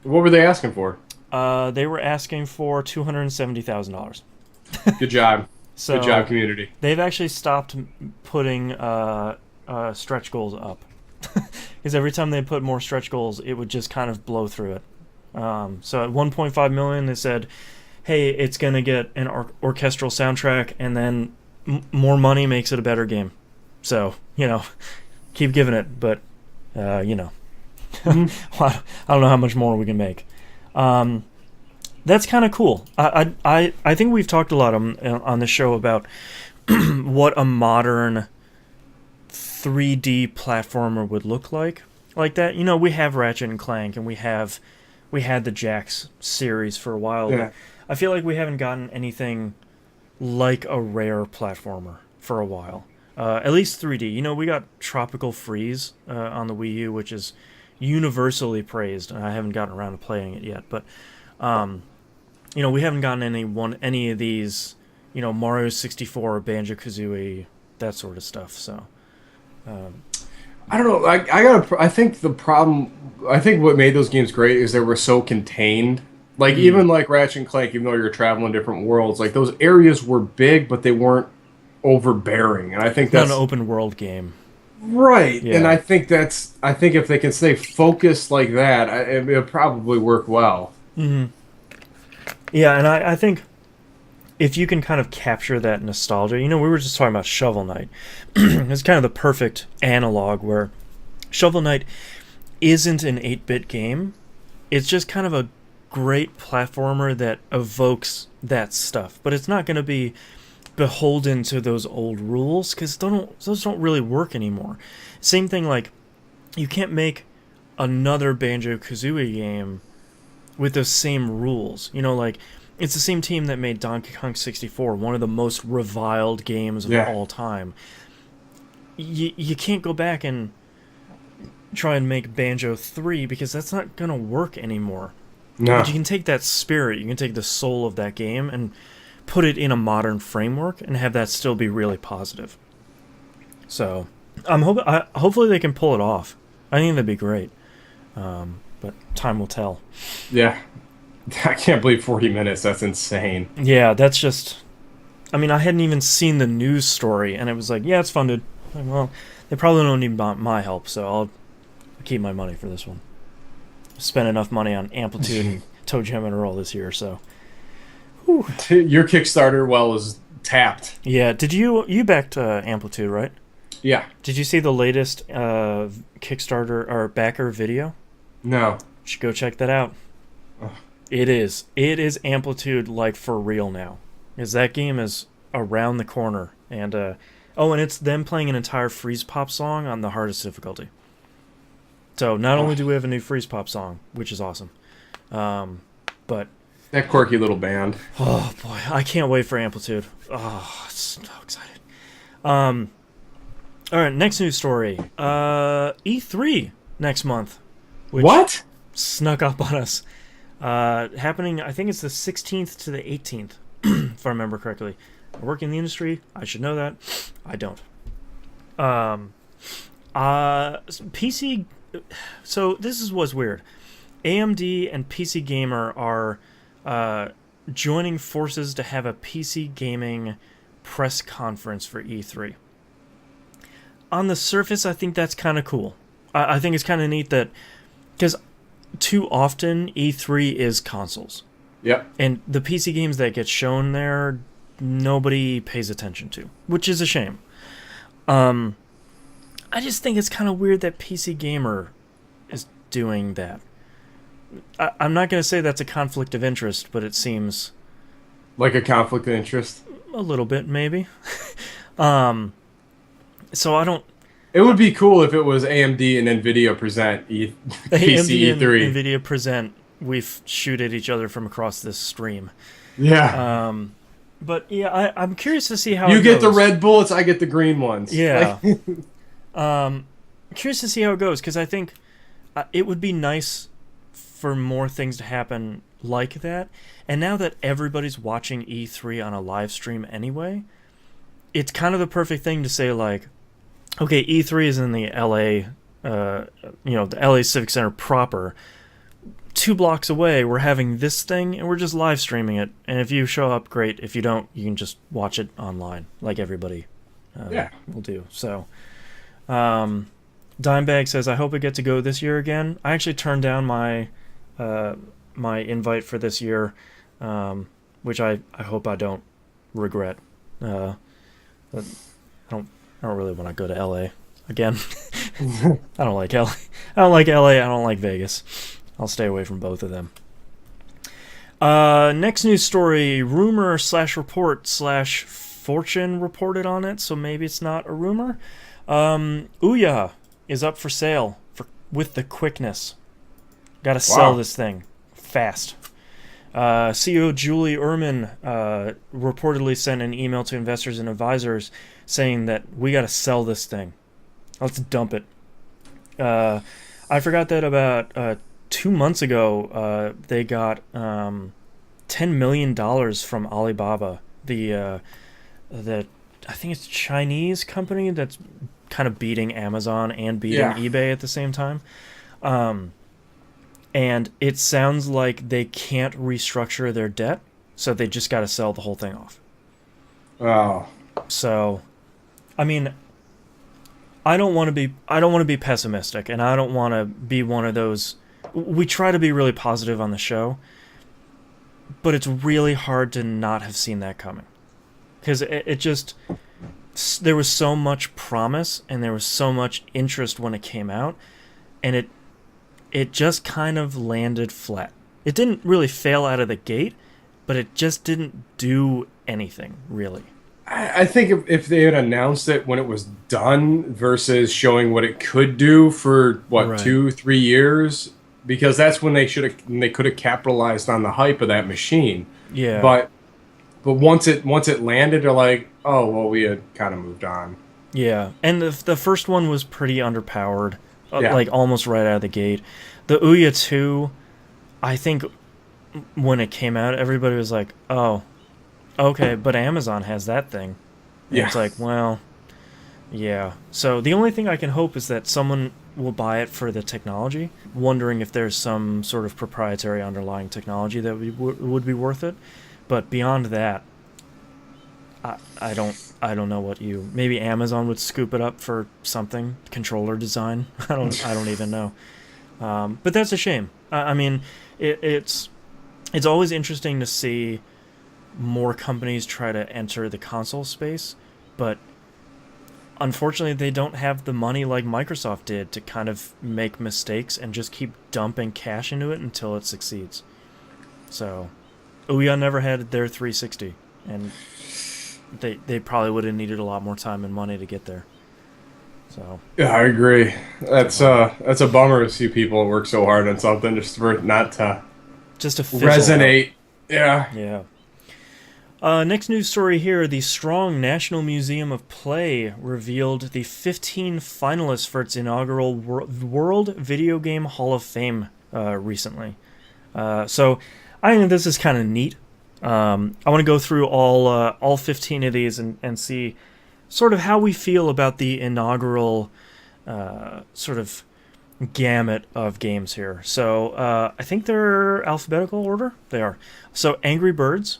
were they asking for? They were asking for $270,000. Good job. So good job, community. They've actually stopped putting stretch goals up. Because every time they put more stretch goals, it would just kind of blow through it. So at 1.5 million, they said, "Hey, it's gonna get an orchestral soundtrack, and then more money makes it a better game." So keep giving it, but I don't know how much more we can make. That's kind of cool. I think we've talked a lot on the show about what a modern 3D platformer would look like that. We have Ratchet and Clank, and we had the Jax series for a while. Yeah. I feel like we haven't gotten anything like a Rare platformer for a while. At least 3D. We got Tropical Freeze on the Wii U, which is universally praised, and I haven't gotten around to playing it yet. But we haven't gotten any of these, Mario 64, Banjo-Kazooie, that sort of stuff. So I don't know. I think the problem. I think what made those games great is they were so contained. Like even like Ratchet and Clank, even though you're traveling different worlds, like those areas were big, but they weren't overbearing. And I think not that's an open world game. right. Yeah. And I think if they can stay focused like that, it'll probably work well. Yeah, and I think if you can kind of capture that nostalgia, we were just talking about Shovel Knight. It's kind of the perfect analog where Shovel Knight isn't an 8-bit game. It's just kind of a great platformer that evokes that stuff. But it's not going to be beholden to those old rules because those don't really work anymore. Same thing, like, you can't make another Banjo-Kazooie game with those same rules. Like, it's the same team that made Donkey Kong 64, one of the most reviled games of all time. You can't go back and try and make Banjo 3 because that's not going to work anymore. No. But you can take that spirit, you can take the soul of that game and put it in a modern framework and have that still be really positive. So, hopefully they can pull it off. I think that'd be great. But time will tell. Yeah. I can't believe 40 minutes. That's insane. Yeah, that's just... I mean, I hadn't even seen the news story, and it was like, yeah, it's funded. Like, well, they probably don't need my help, so I'll keep my money for this one. Spent enough money on Amplitude and Toe Jam and Roll this year, so... Whew. Your Kickstarter well is tapped. Yeah, did you backed Amplitude, right? Yeah. Did you see the latest Kickstarter or backer video? No. You should go check that out. Ugh. It is Amplitude, like, for real now. Because that game is around the corner. And and it's them playing an entire Freeze Pop song on the hardest difficulty. So not only do we have a new Freeze Pop song, which is awesome, but... That quirky little band. Oh, boy. I can't wait for Amplitude. Oh, so excited. All right, next news story. E3 next month. Which What? snuck up on us. Happening, I think it's the 16th to the 18th, if I remember correctly. I work in the industry. I should know that. I don't. PC... So this is what's weird. AMD and PC Gamer are joining forces to have a PC gaming press conference for E3. On the surface, I think that's kind of cool. I think it's kind of neat that... Because too often, E3 is consoles. Yep. And the PC games that get shown there, nobody pays attention to, which is a shame. I just think it's kind of weird that PC Gamer is doing that. I'm not going to say that's a conflict of interest, but it seems... Like a conflict of interest? A little bit, maybe. So I don't... It would be cool if it was AMD and NVIDIA present PC AMD E3. and NVIDIA present, we shoot at each other from across this stream. Yeah. But yeah, I'm curious to see how You it get the goes. red bullets, I get the green ones. Yeah. Curious to see how it goes, because I think it would be nice for more things to happen like that. And now that everybody's watching E3 on a live stream anyway, it's kind of the perfect thing to say, like, okay, E3 is in the LA, the LA Civic Center proper. 2 blocks away, we're having this thing, and we're just live streaming it. And if you show up, great. If you don't, you can just watch it online, like everybody will do. So, Dimebag says, I hope I get to go this year again. I actually turned down my my invite for this year, which I hope I don't regret. But I don't really want to go to LA again. I don't like LA. I don't like LA. I don't like Vegas. I'll stay away from both of them. Next news story: rumor / report / Fortune reported on it, so maybe it's not a rumor. Ouya is up for sale with the quickness. Got to sell this thing fast. CEO Julie Ehrman reportedly sent an email to investors and advisors saying that we got to sell this thing. Let's dump it. I forgot that about 2 months ago they got $10 million from Alibaba, the I think it's a Chinese company that's kind of beating Amazon and beating eBay at the same time. And it sounds like they can't restructure their debt, so they just got to sell the whole thing off. Oh. So, I mean, I don't want to be pessimistic, and I don't want to be one of those. We try to be really positive on the show, but it's really hard to not have seen that coming, because it just, there was so much promise and there was so much interest when it came out, and it just kind of landed flat. It didn't really fail out of the gate, but it just didn't do anything, really. I think if they had announced it when it was done versus showing what it could do for, 2-3 years, because that's when they could have capitalized on the hype of that machine. Yeah. But once it landed, they're like, oh, well, we had kind of moved on. Yeah, and the first one was pretty underpowered. Like almost right out of the gate. The Ouya 2, I think when it came out, everybody was like, oh, okay, but Amazon has that thing. And it's like, well, yeah. So the only thing I can hope is that someone will buy it for the technology, wondering if there's some sort of proprietary underlying technology that would be worth it. But beyond that, I don't know what maybe Amazon would scoop it up for something, controller design. I don't even know. But that's a shame. I mean, it's always interesting to see more companies try to enter the console space, but unfortunately they don't have the money like Microsoft did to kind of make mistakes and just keep dumping cash into it until it succeeds. So, Ouya never had their 360, and they probably would have needed a lot more time and money to get there. So yeah, I agree. That's a bummer to see people work so hard on something just for it not to resonate. Out. Yeah. Next news story here: the Strong National Museum of Play revealed the 15 finalists for its inaugural World Video Game Hall of Fame recently. So I think this is kind of neat. I want to go through all 15 of these and see sort of how we feel about the inaugural sort of gamut of games here. So I think they're alphabetical order. They are. So Angry Birds,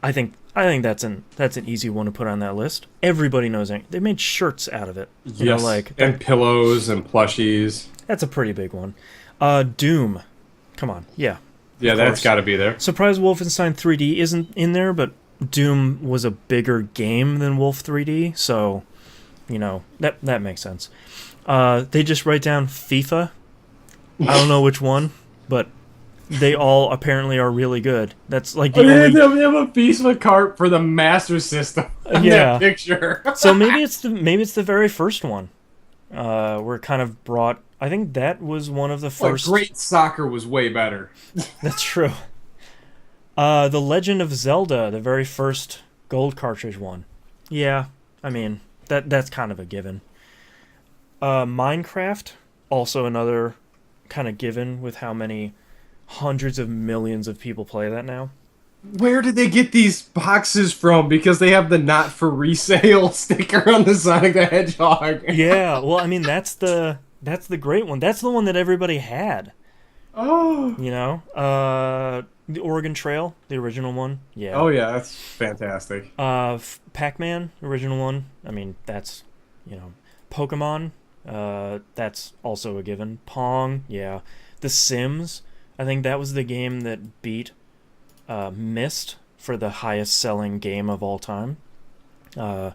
I think that's an easy one to put on that list. Everybody knows they made shirts out of it. You know, like and pillows and plushies. That's a pretty big one. Doom, come on, yeah. Yeah, that's got to be there. Surprise Wolfenstein 3D isn't in there, but Doom was a bigger game than Wolf 3D, so, you know, that makes sense. They just write down FIFA. I don't know which one, but they all apparently are really good. That's like the only... They have a piece of a cart for the Master System in that picture. So maybe it's the very first one. Where it kind of brought... I think that was one of the first... Great Soccer was way better. That's true. The Legend of Zelda, the very first gold cartridge one. Yeah, I mean, that's kind of a given. Minecraft, also another kind of given with how many hundreds of millions of people play that now. Where did they get these boxes from? Because they have the not for resale sticker on the Sonic the Hedgehog. Yeah, well, I mean, that's the great one. That's the one that everybody had. Oh. You know? The Oregon Trail, the original one. Yeah. Oh, yeah, that's fantastic. Pac-Man, original one. I mean, that's, you know. Pokemon, that's also a given. Pong, yeah. The Sims, I think that was the game that beat Myst for the highest selling game of all time. The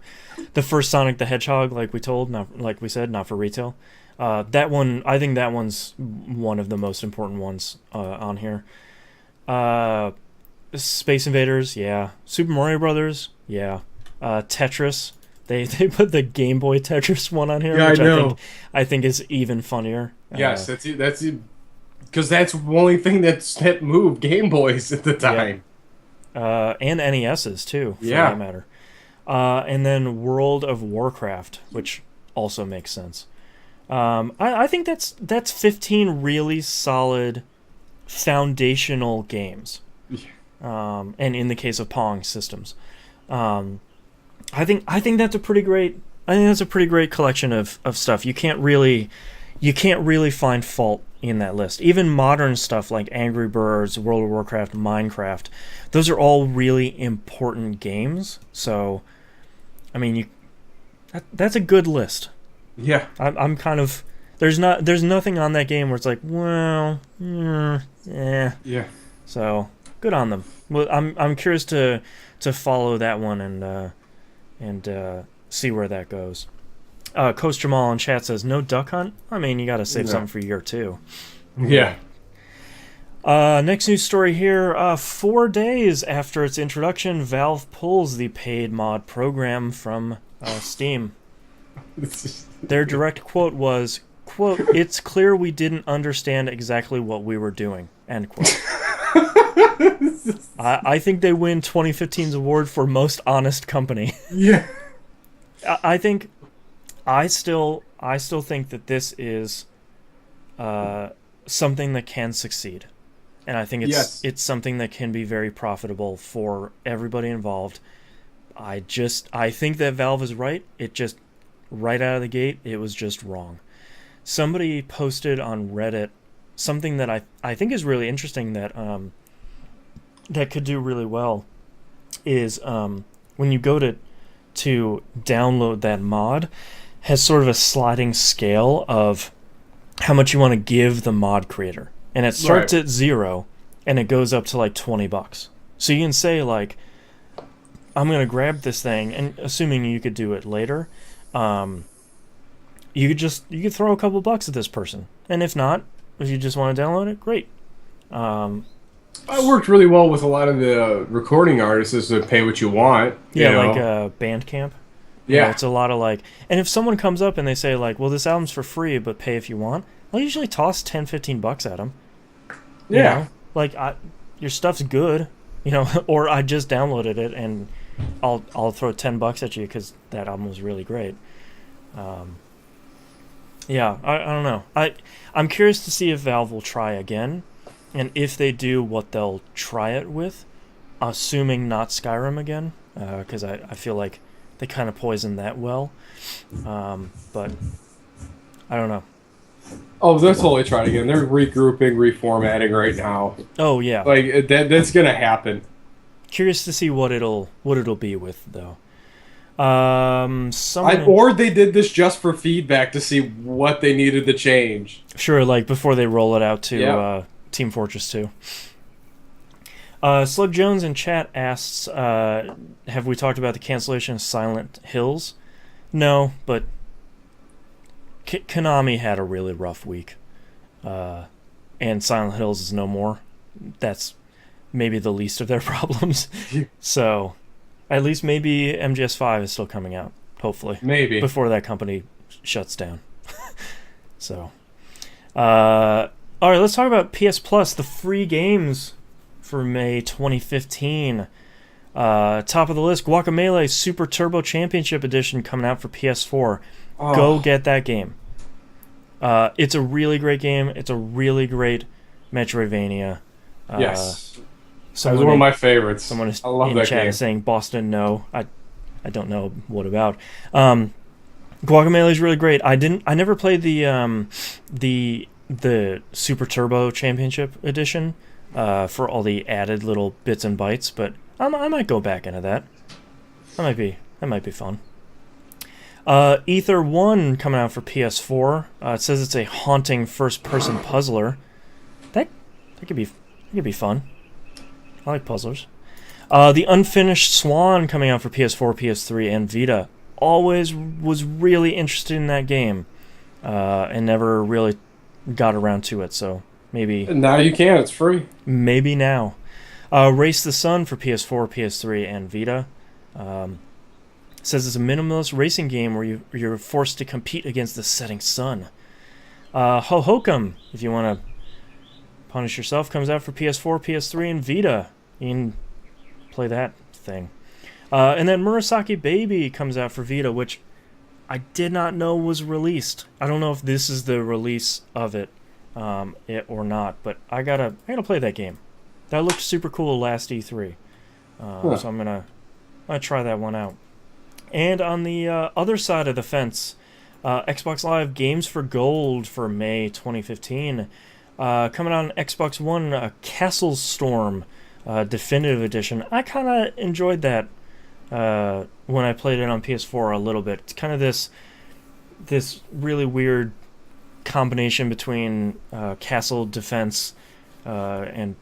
first Sonic the Hedgehog, like we said, not for retail. That one, I think that one's one of the most important ones on here. Space Invaders, yeah. Super Mario Brothers, yeah. Tetris, they put the Game Boy Tetris one on here, Yeah, which I know. I think is even funnier. Yes, that's because that's the only thing that moved Game Boys at the Yep. time. And NESs too, for that Yeah. matter. And then World of Warcraft, which also makes sense. I think that's 15 really solid foundational games. And in the case of Pong systems, I think that's a pretty great. I think that's a pretty great collection of stuff. You can't really find fault in that list. Even modern stuff like Angry Birds, World of Warcraft, Minecraft, those are all really important games. So, I mean, that's a good list. Yeah. I'm kind of there's nothing on that game where it's like, well, yeah. Yeah. So good on them. Well, I'm curious to follow that one and see where that goes. Coach Jamal in chat says no Duck Hunt. I mean, you got to save something for year 2. Yeah. Next news story here. 4 days after its introduction, Valve pulls the paid mod program from Steam. Their direct quote was, quote, "It's clear we didn't understand exactly what we were doing," end quote. I think they win 2015's award for most honest company. Yeah. I still think that this is something that can succeed, and I think it's something that can be very profitable for everybody involved. I think that Valve is right. It just right out of the gate, it was just wrong. Somebody posted on Reddit something that I think is really interesting that that could do really well is when you go to download that mod, has sort of a sliding scale of how much you want to give the mod creator, and it starts at 0 and it goes up to like $20. So you can say like, I'm gonna grab this thing, and assuming you could do it later, you could throw a couple bucks at this person, and if not, if you just want to download it, great. It worked really well with a lot of the recording artists is to pay what you want. Yeah, you know? like Bandcamp. Yeah. It's a lot of like, and if someone comes up and they say like, well, this album's for free, but pay if you want, I'll usually toss $10-15 at them. Yeah. You know? Like, your stuff's good, you know, or I just downloaded it and I'll throw $10 at you because that album was really great. Yeah, I don't know. I'm curious to see if Valve will try again, and if they do, what they'll try it with, assuming not Skyrim again, because I feel like they kind of poisoned that well. But I don't know. Oh, they'll totally try it again. They're regrouping, reformatting right now. Oh yeah, Like that's gonna happen. curious to see what it'll be with though. Or they did this just for feedback to see what they needed to change. Sure, like before they roll it out to Yeah. Team Fortress 2. Slug Jones in chat asks, have we talked about the cancellation of Silent Hills? No, but Konami had a really rough week. And Silent Hills is no more. That's maybe the least of their problems. So, at least maybe MGS5 is still coming out, hopefully. Maybe. Before that company shuts down. So, all right, let's talk about PS Plus, the free games for May 2015. Top of the list, Guacamelee Super Turbo Championship Edition coming out for PS4. Oh. Go get that game. It's a really great game. It's a really great Metroidvania. Yes. That was one of my favorites. Someone is I love in that chat game. is saying Boston no. I don't know what about. Guacamelee is really great. I never played the Super Turbo Championship Edition for all the added little bits and bytes, but I might go back into that. That might be fun. Ether 1 coming out for PS4. It says it's a haunting first-person puzzler. That It could be fun. I like puzzlers. The Unfinished Swan coming out for PS4, PS3, and Vita. Always was really interested in that game, and never really got around to it. So maybe Now you can. It's free. maybe now. Race the Sun for PS4, PS3, and Vita. Says it's a minimalist racing game where you're forced to compete against the setting sun. Hohokum, if you want to punish yourself, comes out for PS4, PS3, and Vita. You can play that thing. And then Murasaki Baby comes out for Vita, which I did not know was released. I don't know if this is the release of it or not, but I gotta play that game. That looked super cool last E3, so I'm gonna try that one out. And on the other side of the fence, Xbox Live Games for Gold for May 2015, coming out on Xbox One, Castle Storm Definitive Edition. I kind of enjoyed that when I played it on PS4 a little bit. It's kind of this really weird combination between Castle Defense and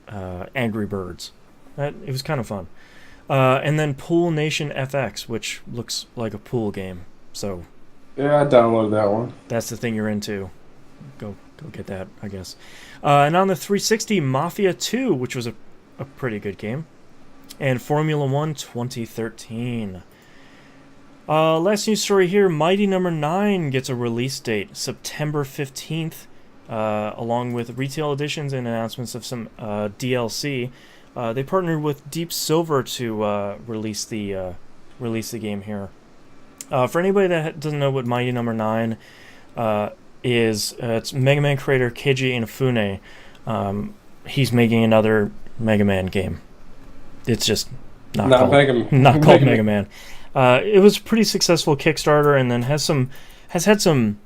Angry Birds. It was kind of fun. And then Pool Nation FX, which looks like a pool game. So Yeah, I downloaded that one. that's the thing you're into. Go get that, I guess. And on the 360, Mafia 2, which was a pretty good game. And Formula 1 2013. Last news story here, Mighty Number 9 gets a release date, September 15th, along with retail editions and announcements of some DLC. They partnered with Deep Silver to release the game here. For anybody that doesn't know what Mighty Number 9 is, it's Mega Man creator Keiji Inafune. He's making another Mega Man game. It's just not called Mega Man. It was a pretty successful Kickstarter, and then has had some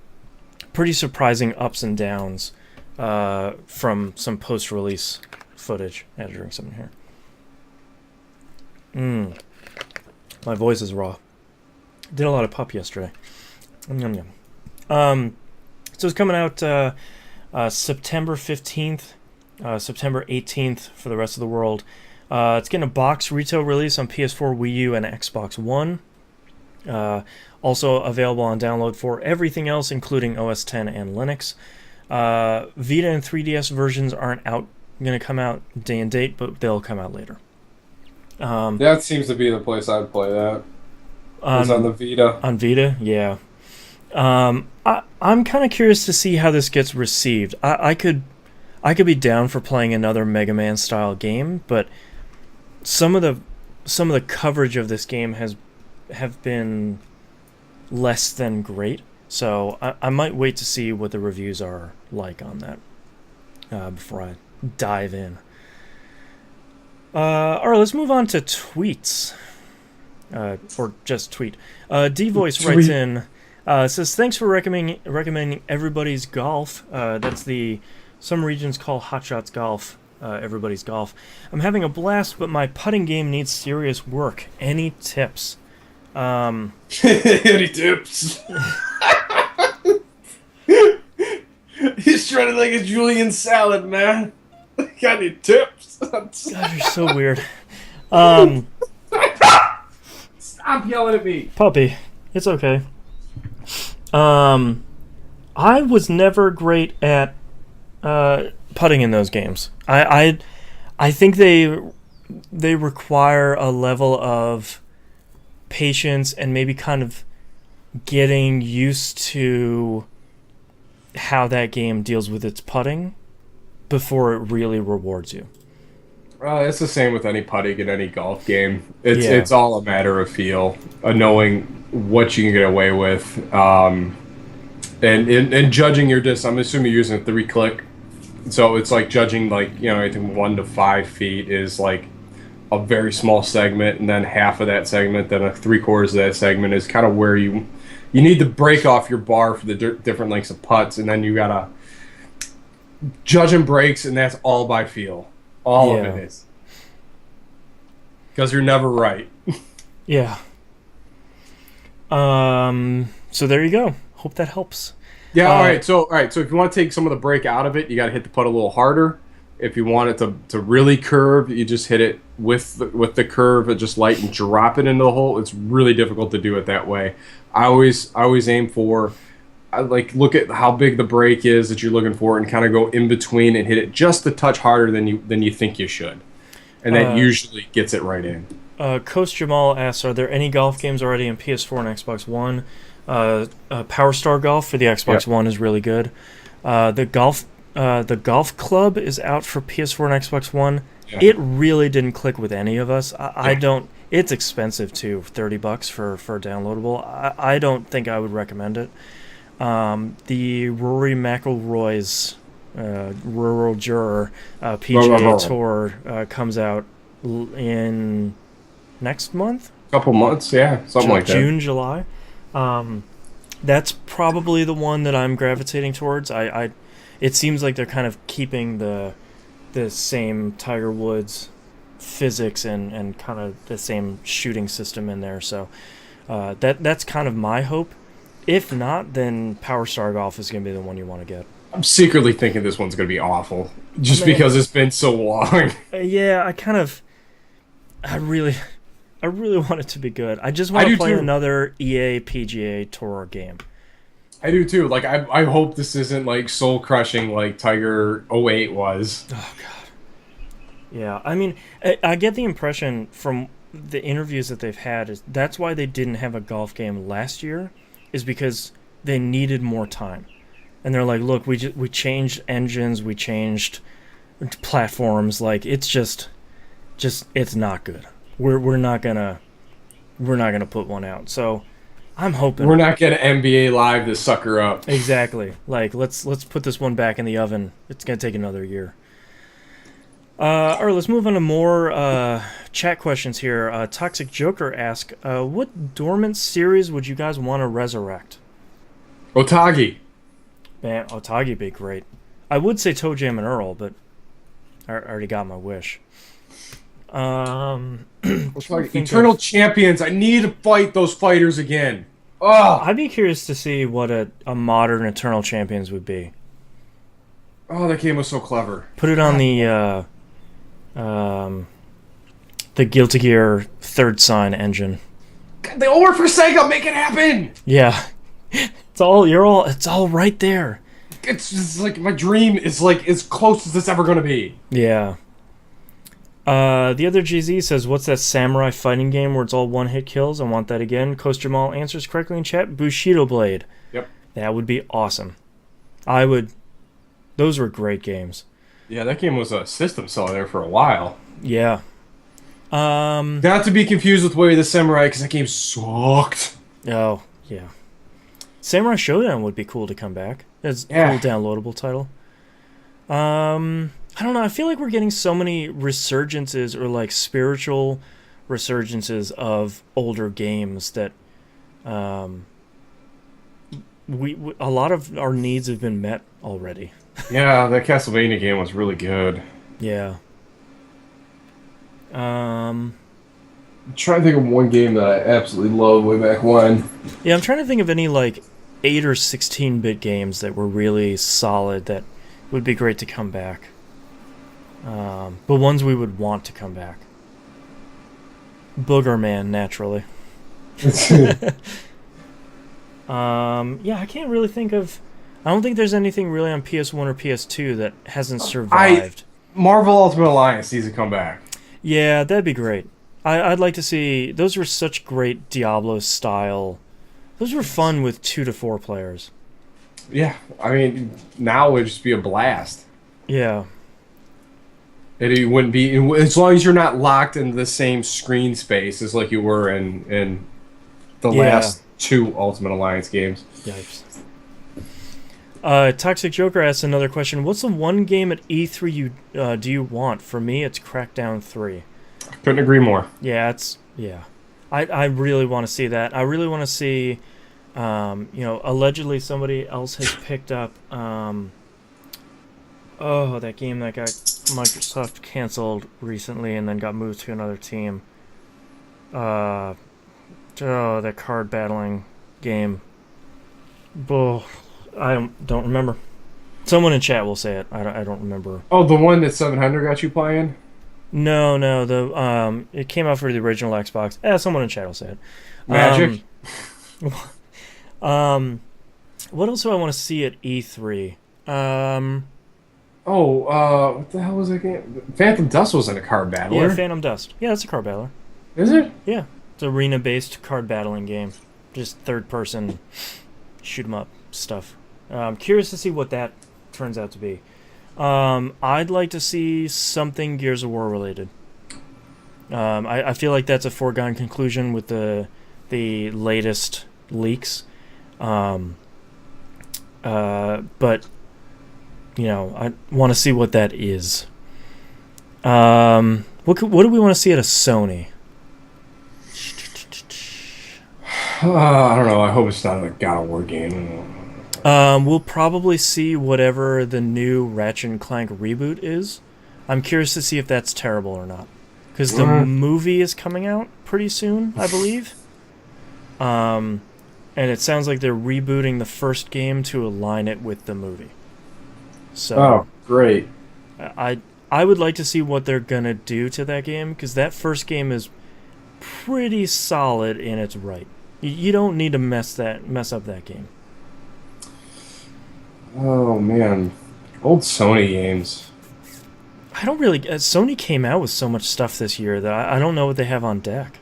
pretty surprising ups and downs from some post-release footage. I had to drink something here. My voice is raw. Did a lot of pup yesterday. Yum yum. So it's coming out September 15th, September 18th for the rest of the world. It's getting a box retail release on PS4, Wii U, and Xbox One. Also available on download for everything else, including OS X and Linux. Vita and 3DS versions aren't going to come out day and date, but they'll come out later. That seems to be the place I'd play that. It's on the Vita. On Vita, yeah. I'm kind of curious to see how this gets received. I could be down for playing another Mega Man style game, but some of the coverage of this game have been less than great. So I might wait to see what the reviews are like on that before I dive in. All right, let's move on to tweets. Or just tweet. D-Voice writes in, says, thanks for recommending Everybody's Golf. That's some regions call Hot Shots Golf, Everybody's Golf. I'm having a blast, but my putting game needs serious work. Any tips? Any tips? He's trying to like a Julian salad, man. Got any tips? God, you're so weird. Stop yelling at me. Puppy, it's okay. I was never great at putting in those games. I think they require a level of patience and maybe kind of getting used to how that game deals with its putting before it really rewards you. It's the same with any putting in any golf game. It's all a matter of feel, of knowing what you can get away with, and judging your distance. I'm assuming you're using a 3-click, so it's like judging anything 1 to 5 feet is like a very small segment, and then half of that segment, then 3/4 of that segment is kind of where you need to break off your bar for the different lengths of putts, and then you gotta judging breaks, and that's all by feel. All of it is. Because you're never right. Yeah. So there you go. Hope that helps. Yeah, all right. So if you want to take some of the break out of it, you got to hit the putt a little harder. If you want it to really curve, you just hit it with the curve and just light and drop it into the hole. It's really difficult to do it that way. I always aim for, I like look at how big the break is that you're looking for and kind of go in between and hit it just a touch harder than you think you should, and that usually gets it right in. Coach Jamal asks, are there any golf games already in PS4 and Xbox One? Power Star Golf for the Xbox One is really good. The golf club is out for PS4 and Xbox One. Yeah. It really didn't click with any of us. I don't. It's expensive too, $30 for downloadable. I don't think I would recommend it. The Rory McIlroy's Rural Juror PGA Tour comes out in next month. Couple months, yeah, something like that. June, July. That's probably the one that I'm gravitating towards. It seems like they're kind of keeping the same Tiger Woods physics and kind of the same shooting system in there. So that's kind of my hope. If not, then Power Star Golf is going to be the one you want to get. I'm secretly thinking this one's going to be awful, just because it's been so long. Yeah, I really want it to be good. I just want to play another EA PGA Tour game. I do too. Like I hope this isn't like soul crushing like Tiger 08 was. Oh god. Yeah, I mean, I get the impression from the interviews that they've had is that's why they didn't have a golf game last year, is because they needed more time. And they're like, look, we changed engines, we changed platforms. Like it's just it's not good. We're not gonna put one out. So I'm hoping we're not gonna NBA Live this sucker up. Exactly. Like let's put this one back in the oven. It's gonna take another year. All right, let's move on to more chat questions here. Toxic Joker asks, what dormant series would you guys want to resurrect? Otage. Man, Otage would be great. I would say Toe Jam and Earl, but I already got my wish. Eternal Champions. I need to fight those fighters again. Oh, I'd be curious to see what a modern Eternal Champions would be. Oh, that game was so clever. Put it on the Guilty Gear Third Sign engine. They all work for Sega. Make it happen. Yeah, it's all right there. It's just like my dream is like as close as it's ever gonna be. Yeah. The other GZ says, what's that samurai fighting game where it's all one-hit kills? I want that again. Coach Jamal answers correctly in chat. Bushido Blade. Yep. That would be awesome. Those were great games. Yeah, that game was a system seller there for a while. Yeah. Not to be confused with Way of the Samurai, because that game sucked. Oh, yeah. Samurai Showdown would be cool to come back. It's a cool downloadable title. I don't know. I feel like we're getting so many resurgences or like spiritual resurgences of older games that we a lot of our needs have been met already. Yeah, that Castlevania game was really good. Yeah. I'm trying to think of one game that I absolutely loved way back when. Yeah, I'm trying to think of any like 8 or 16-bit games that were really solid that would be great to come back. But ones we would want to come back. Booger Man, naturally. Yeah, I can't really think of... I don't think there's anything really on PS1 or PS2 that hasn't survived. Marvel Ultimate Alliance needs to come back. Yeah, that'd be great. I'd like to see... Those were such great Diablo-style... Those were fun with 2 to 4 players. Yeah, I mean, now it would just be a blast. Yeah. It wouldn't be... As long as you're not locked in the same screen space as like you were in the last 2 Ultimate Alliance games. Yikes. Toxic Joker asks another question. What's the one game at E3 do you want? For me, it's Crackdown 3. Couldn't agree more. Yeah, I really want to see that. I really want to see, allegedly somebody else has picked up, that game that got Microsoft canceled recently and then got moved to another team. That card battling game. I don't remember. Someone in chat will say it. I don't remember. Oh, the one that 700 got you playing? No. It came out for the original Xbox. Someone in chat will say it. Magic? What else do I want to see at E3? What the hell was that game? Phantom Dust was in a card battler. Yeah, Phantom Dust. Yeah, that's a card battler. Is it? Yeah, it's arena-based card battling game. Just third-person shoot 'em up stuff. Curious to see what that turns out to be. I'd like to see something Gears of War related. I feel like that's a foregone conclusion with the latest leaks. But I want to see what that is. What do we want to see at a Sony? I don't know. I hope it's not a God of War game. We'll probably see whatever the new Ratchet and Clank reboot is. I'm curious to see if that's terrible or not. Because the movie is coming out pretty soon, I believe. And it sounds like they're rebooting the first game to align it with the movie. So, great. I would like to see what they're going to do to that game, because that first game is pretty solid in its right. You don't need to mess up that game. Oh, man. Old Sony games. I don't really... Sony came out with so much stuff this year that I don't know what they have on deck.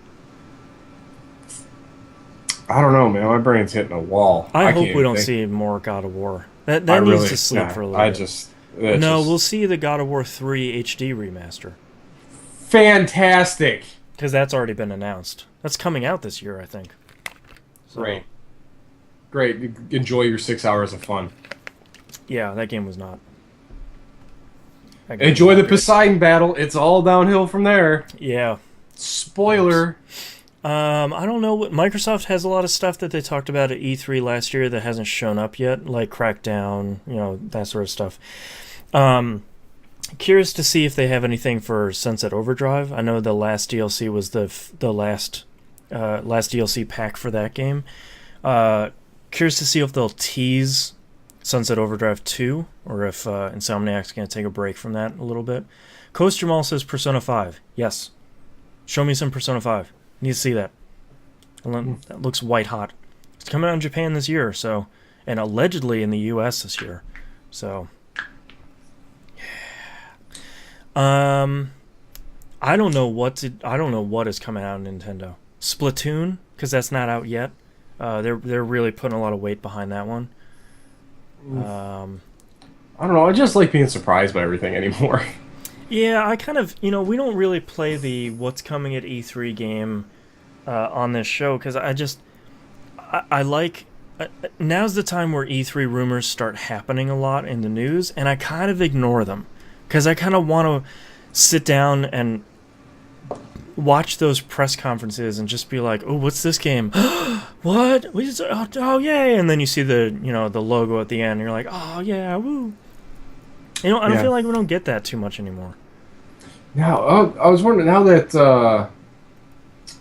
I don't know, man. My brain's hitting a wall. I hope we don't see more God of War. That needs to sleep for a little bit. We'll see the God of War 3 HD remaster. Fantastic! Because that's already been announced. That's coming out this year, I think. So, Great. Enjoy your 6 hours of fun. Yeah, that game was not. Enjoy the Poseidon battle. It's all downhill from there. Yeah. Spoiler. I don't know what Microsoft has a lot of stuff that they talked about at E3 last year that hasn't shown up yet, like Crackdown, that sort of stuff. Curious to see if they have anything for Sunset Overdrive. I know the last DLC was the last DLC pack for that game. Curious to see if they'll tease Sunset Overdrive 2, or if Insomniac's going to take a break from that a little bit. Coast Jamal says Persona 5. Yes. Show me some Persona 5. Need to see that. That looks white hot. It's coming out in Japan this year, and allegedly in the US this year. So, yeah. I don't know what is coming out on Nintendo. Splatoon, because that's not out yet. They're really putting a lot of weight behind that one. I don't know. I just like being surprised by everything anymore. Yeah, I kind of, we don't really play the what's coming at E3 game on this show, because I like, now's the time where E3 rumors start happening a lot in the news, and I kind of ignore them, because I kind of want to sit down and watch those press conferences and just be like, oh, what's this game? What? Oh, yay! And then you see the logo at the end, and you're like, oh, yeah, woo. I don't feel like we don't get that too much anymore. Now, I was wondering, now that,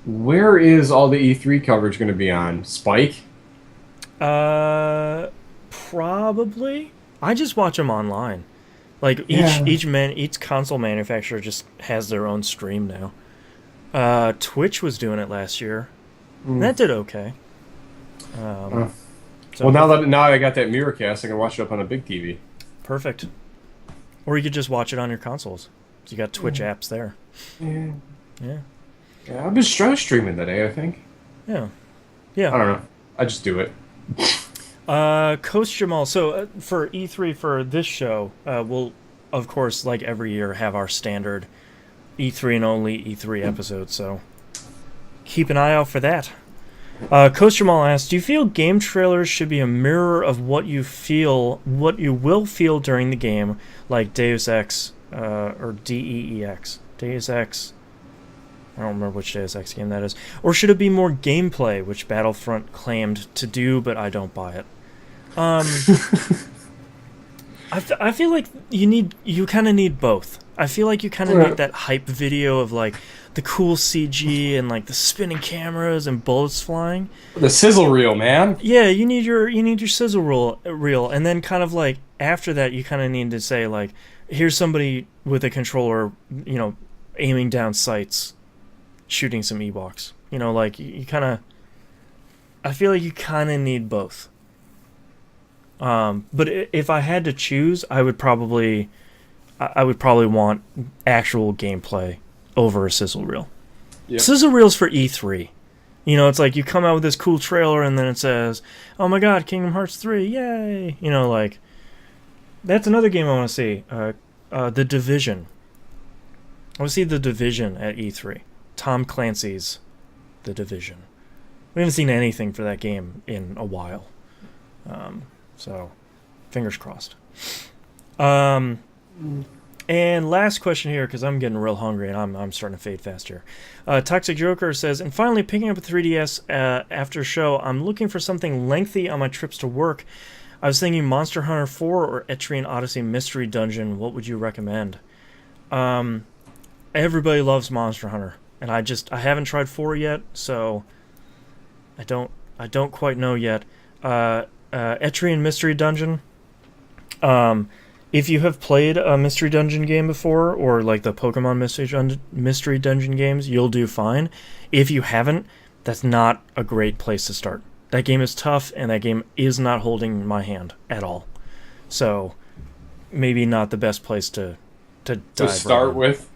where is all the E3 coverage going to be on? Spike? Probably. I just watch them online. Like, each console manufacturer just has their own stream now. Twitch was doing it last year. That did okay. Well, now I got that Mirrorcast, I can watch it up on a big TV. Perfect. Or you could just watch it on your consoles. You got Twitch apps there. Yeah. Yeah. Yeah, I've been streaming today, I think. Yeah. I don't know. I just do it. Coach Jamal. So for E3 for this show, we'll of course, like every year, have our standard E3 and only E3 episode. So keep an eye out for that. Coach Jamal asks, do you feel game trailers should be a mirror of what you will feel during the game, like Deus Ex or DEEX? Deus Ex. I don't remember which Deus Ex game that is. Or should it be more gameplay, which Battlefront claimed to do, but I don't buy it? I feel like you kind of need both. I feel like you kind of need that hype video of like the cool CG and like the spinning cameras and bullets flying. The sizzle reel, man. Yeah, you need your sizzle reel, and then kind of like after that, you kind of need to say like, here's somebody with a controller, aiming down sights, shooting some Ewoks. Like you kind of. I feel like you kind of need both. But if I had to choose, I would probably want actual gameplay over a sizzle reel. Yep. Sizzle reels for E3. It's like you come out with this cool trailer and then it says, "Oh my God, Kingdom Hearts 3, yay!" Like that's another game I want to see. The Division. I want to see The Division at E3. Tom Clancy's The Division. We haven't seen anything for that game in a while. So, fingers crossed. And last question here, because I'm getting real hungry and I'm starting to fade fast here. Toxic Joker says, and finally picking up a 3DS after show, I'm looking for something lengthy on my trips to work. I was thinking Monster Hunter 4 or Etrian Odyssey Mystery Dungeon. What would you recommend? Everybody loves Monster Hunter, and I haven't tried 4 yet, so I don't quite know yet. Etrian Mystery Dungeon. If you have played a Mystery Dungeon game before, or like the Pokemon Mystery Dungeon games, you'll do fine. If you haven't, that's not a great place to start. That game is tough, and that game is not holding my hand at all. So, maybe not the best place to dive start right with.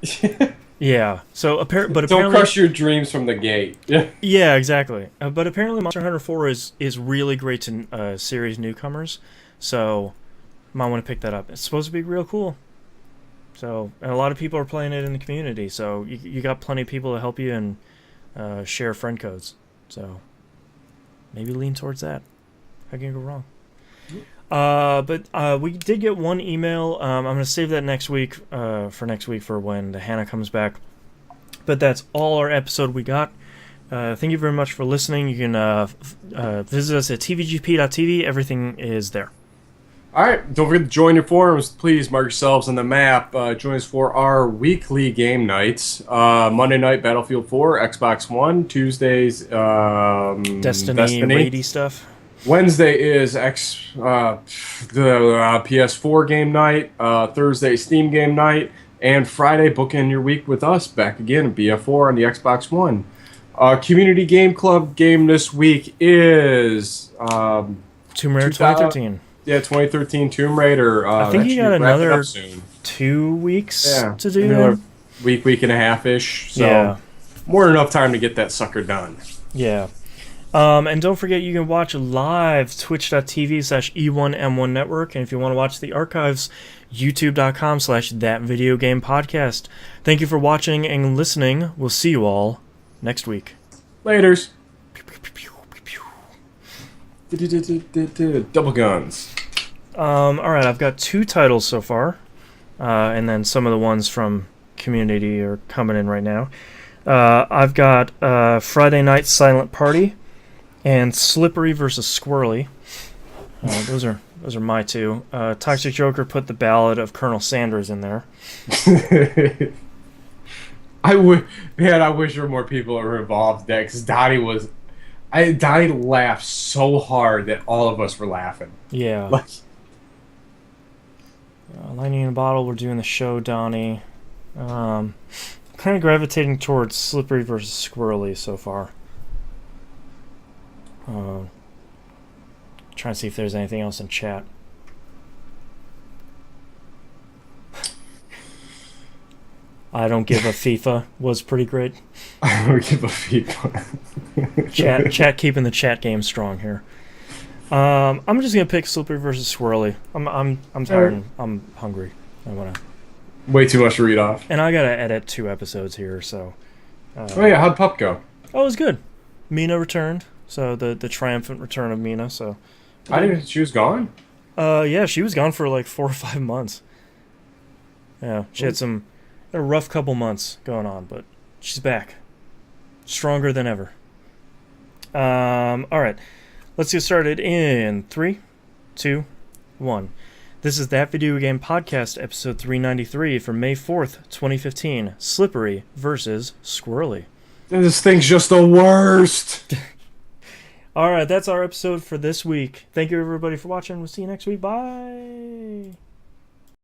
Yeah. So apparently, don't crush your dreams from the gate. Yeah. Yeah, exactly. But apparently, Monster Hunter 4 is really great to series newcomers. So, might want to pick that up. It's supposed to be real cool. So, and a lot of people are playing it in the community. So you got plenty of people to help you and share friend codes. So maybe lean towards that. How can you go wrong? But we did get one email. I'm going to save that next week for when the Hannah comes back. But that's all our episode we got. Thank you very much for listening. You can visit us at tvgp.tv. Everything is there. All right, don't forget to join your forums. Please mark yourselves on the map. Join us for our weekly game nights. Monday night, Battlefield 4, Xbox One. Tuesdays, Destiny. Raid-y stuff. Wednesday is the PS4 game night. Thursday, Steam game night. And Friday, bookend your week with us. Back again in BF4 on the Xbox One. Community Game Club game this week is Tomb Raider 2013. Yeah, 2013 Tomb Raider. I think you got another 2 weeks to do that. Week and a half-ish. So more than enough time to get that sucker done. Yeah. And don't forget, you can watch live twitch.tv/E1M1 Network. And if you want to watch the archives, youtube.com/thatvideogamepodcast. Thank you for watching and listening. We'll see you all next week. Laters. Double guns. Alright, I've got 2 titles so far. And then some of the ones from community are coming in right now. I've got Friday Night Silent Party and Slippery versus Squirrely. Those are my 2. Toxic Joker put the Ballad of Colonel Sanders in there. I wish there were more people that were involved there, because Donnie laughed so hard that all of us were laughing. Yeah. Lightning in a Bottle, we're doing the show, Donnie. Kind of gravitating towards Slippery versus Squirrely so far. Trying to see if there's anything else in chat. I don't give a FIFA was pretty great. I don't give a FIFA. Chat keeping the chat game strong here. I'm just gonna pick Slippery versus Squirrely. I'm tired and I'm hungry. I wanna. Way too much to read off. And I gotta edit 2 episodes here, so. Oh yeah, how'd Pup go? Oh, it was good. Mina returned, so the triumphant return of Mina. So. I didn't. She was gone. Yeah, she was gone for like 4 or 5 months. Yeah, she had a rough couple months going on, but she's back, stronger than ever. All right, let's get started in 3, 2, 1. This is That Video Game Podcast, episode 393 from May 4th, 2015. Slippery versus Squirrely. This thing's just the worst. Alright, that's our episode for this week. Thank you everybody for watching. We'll see you next week. Bye!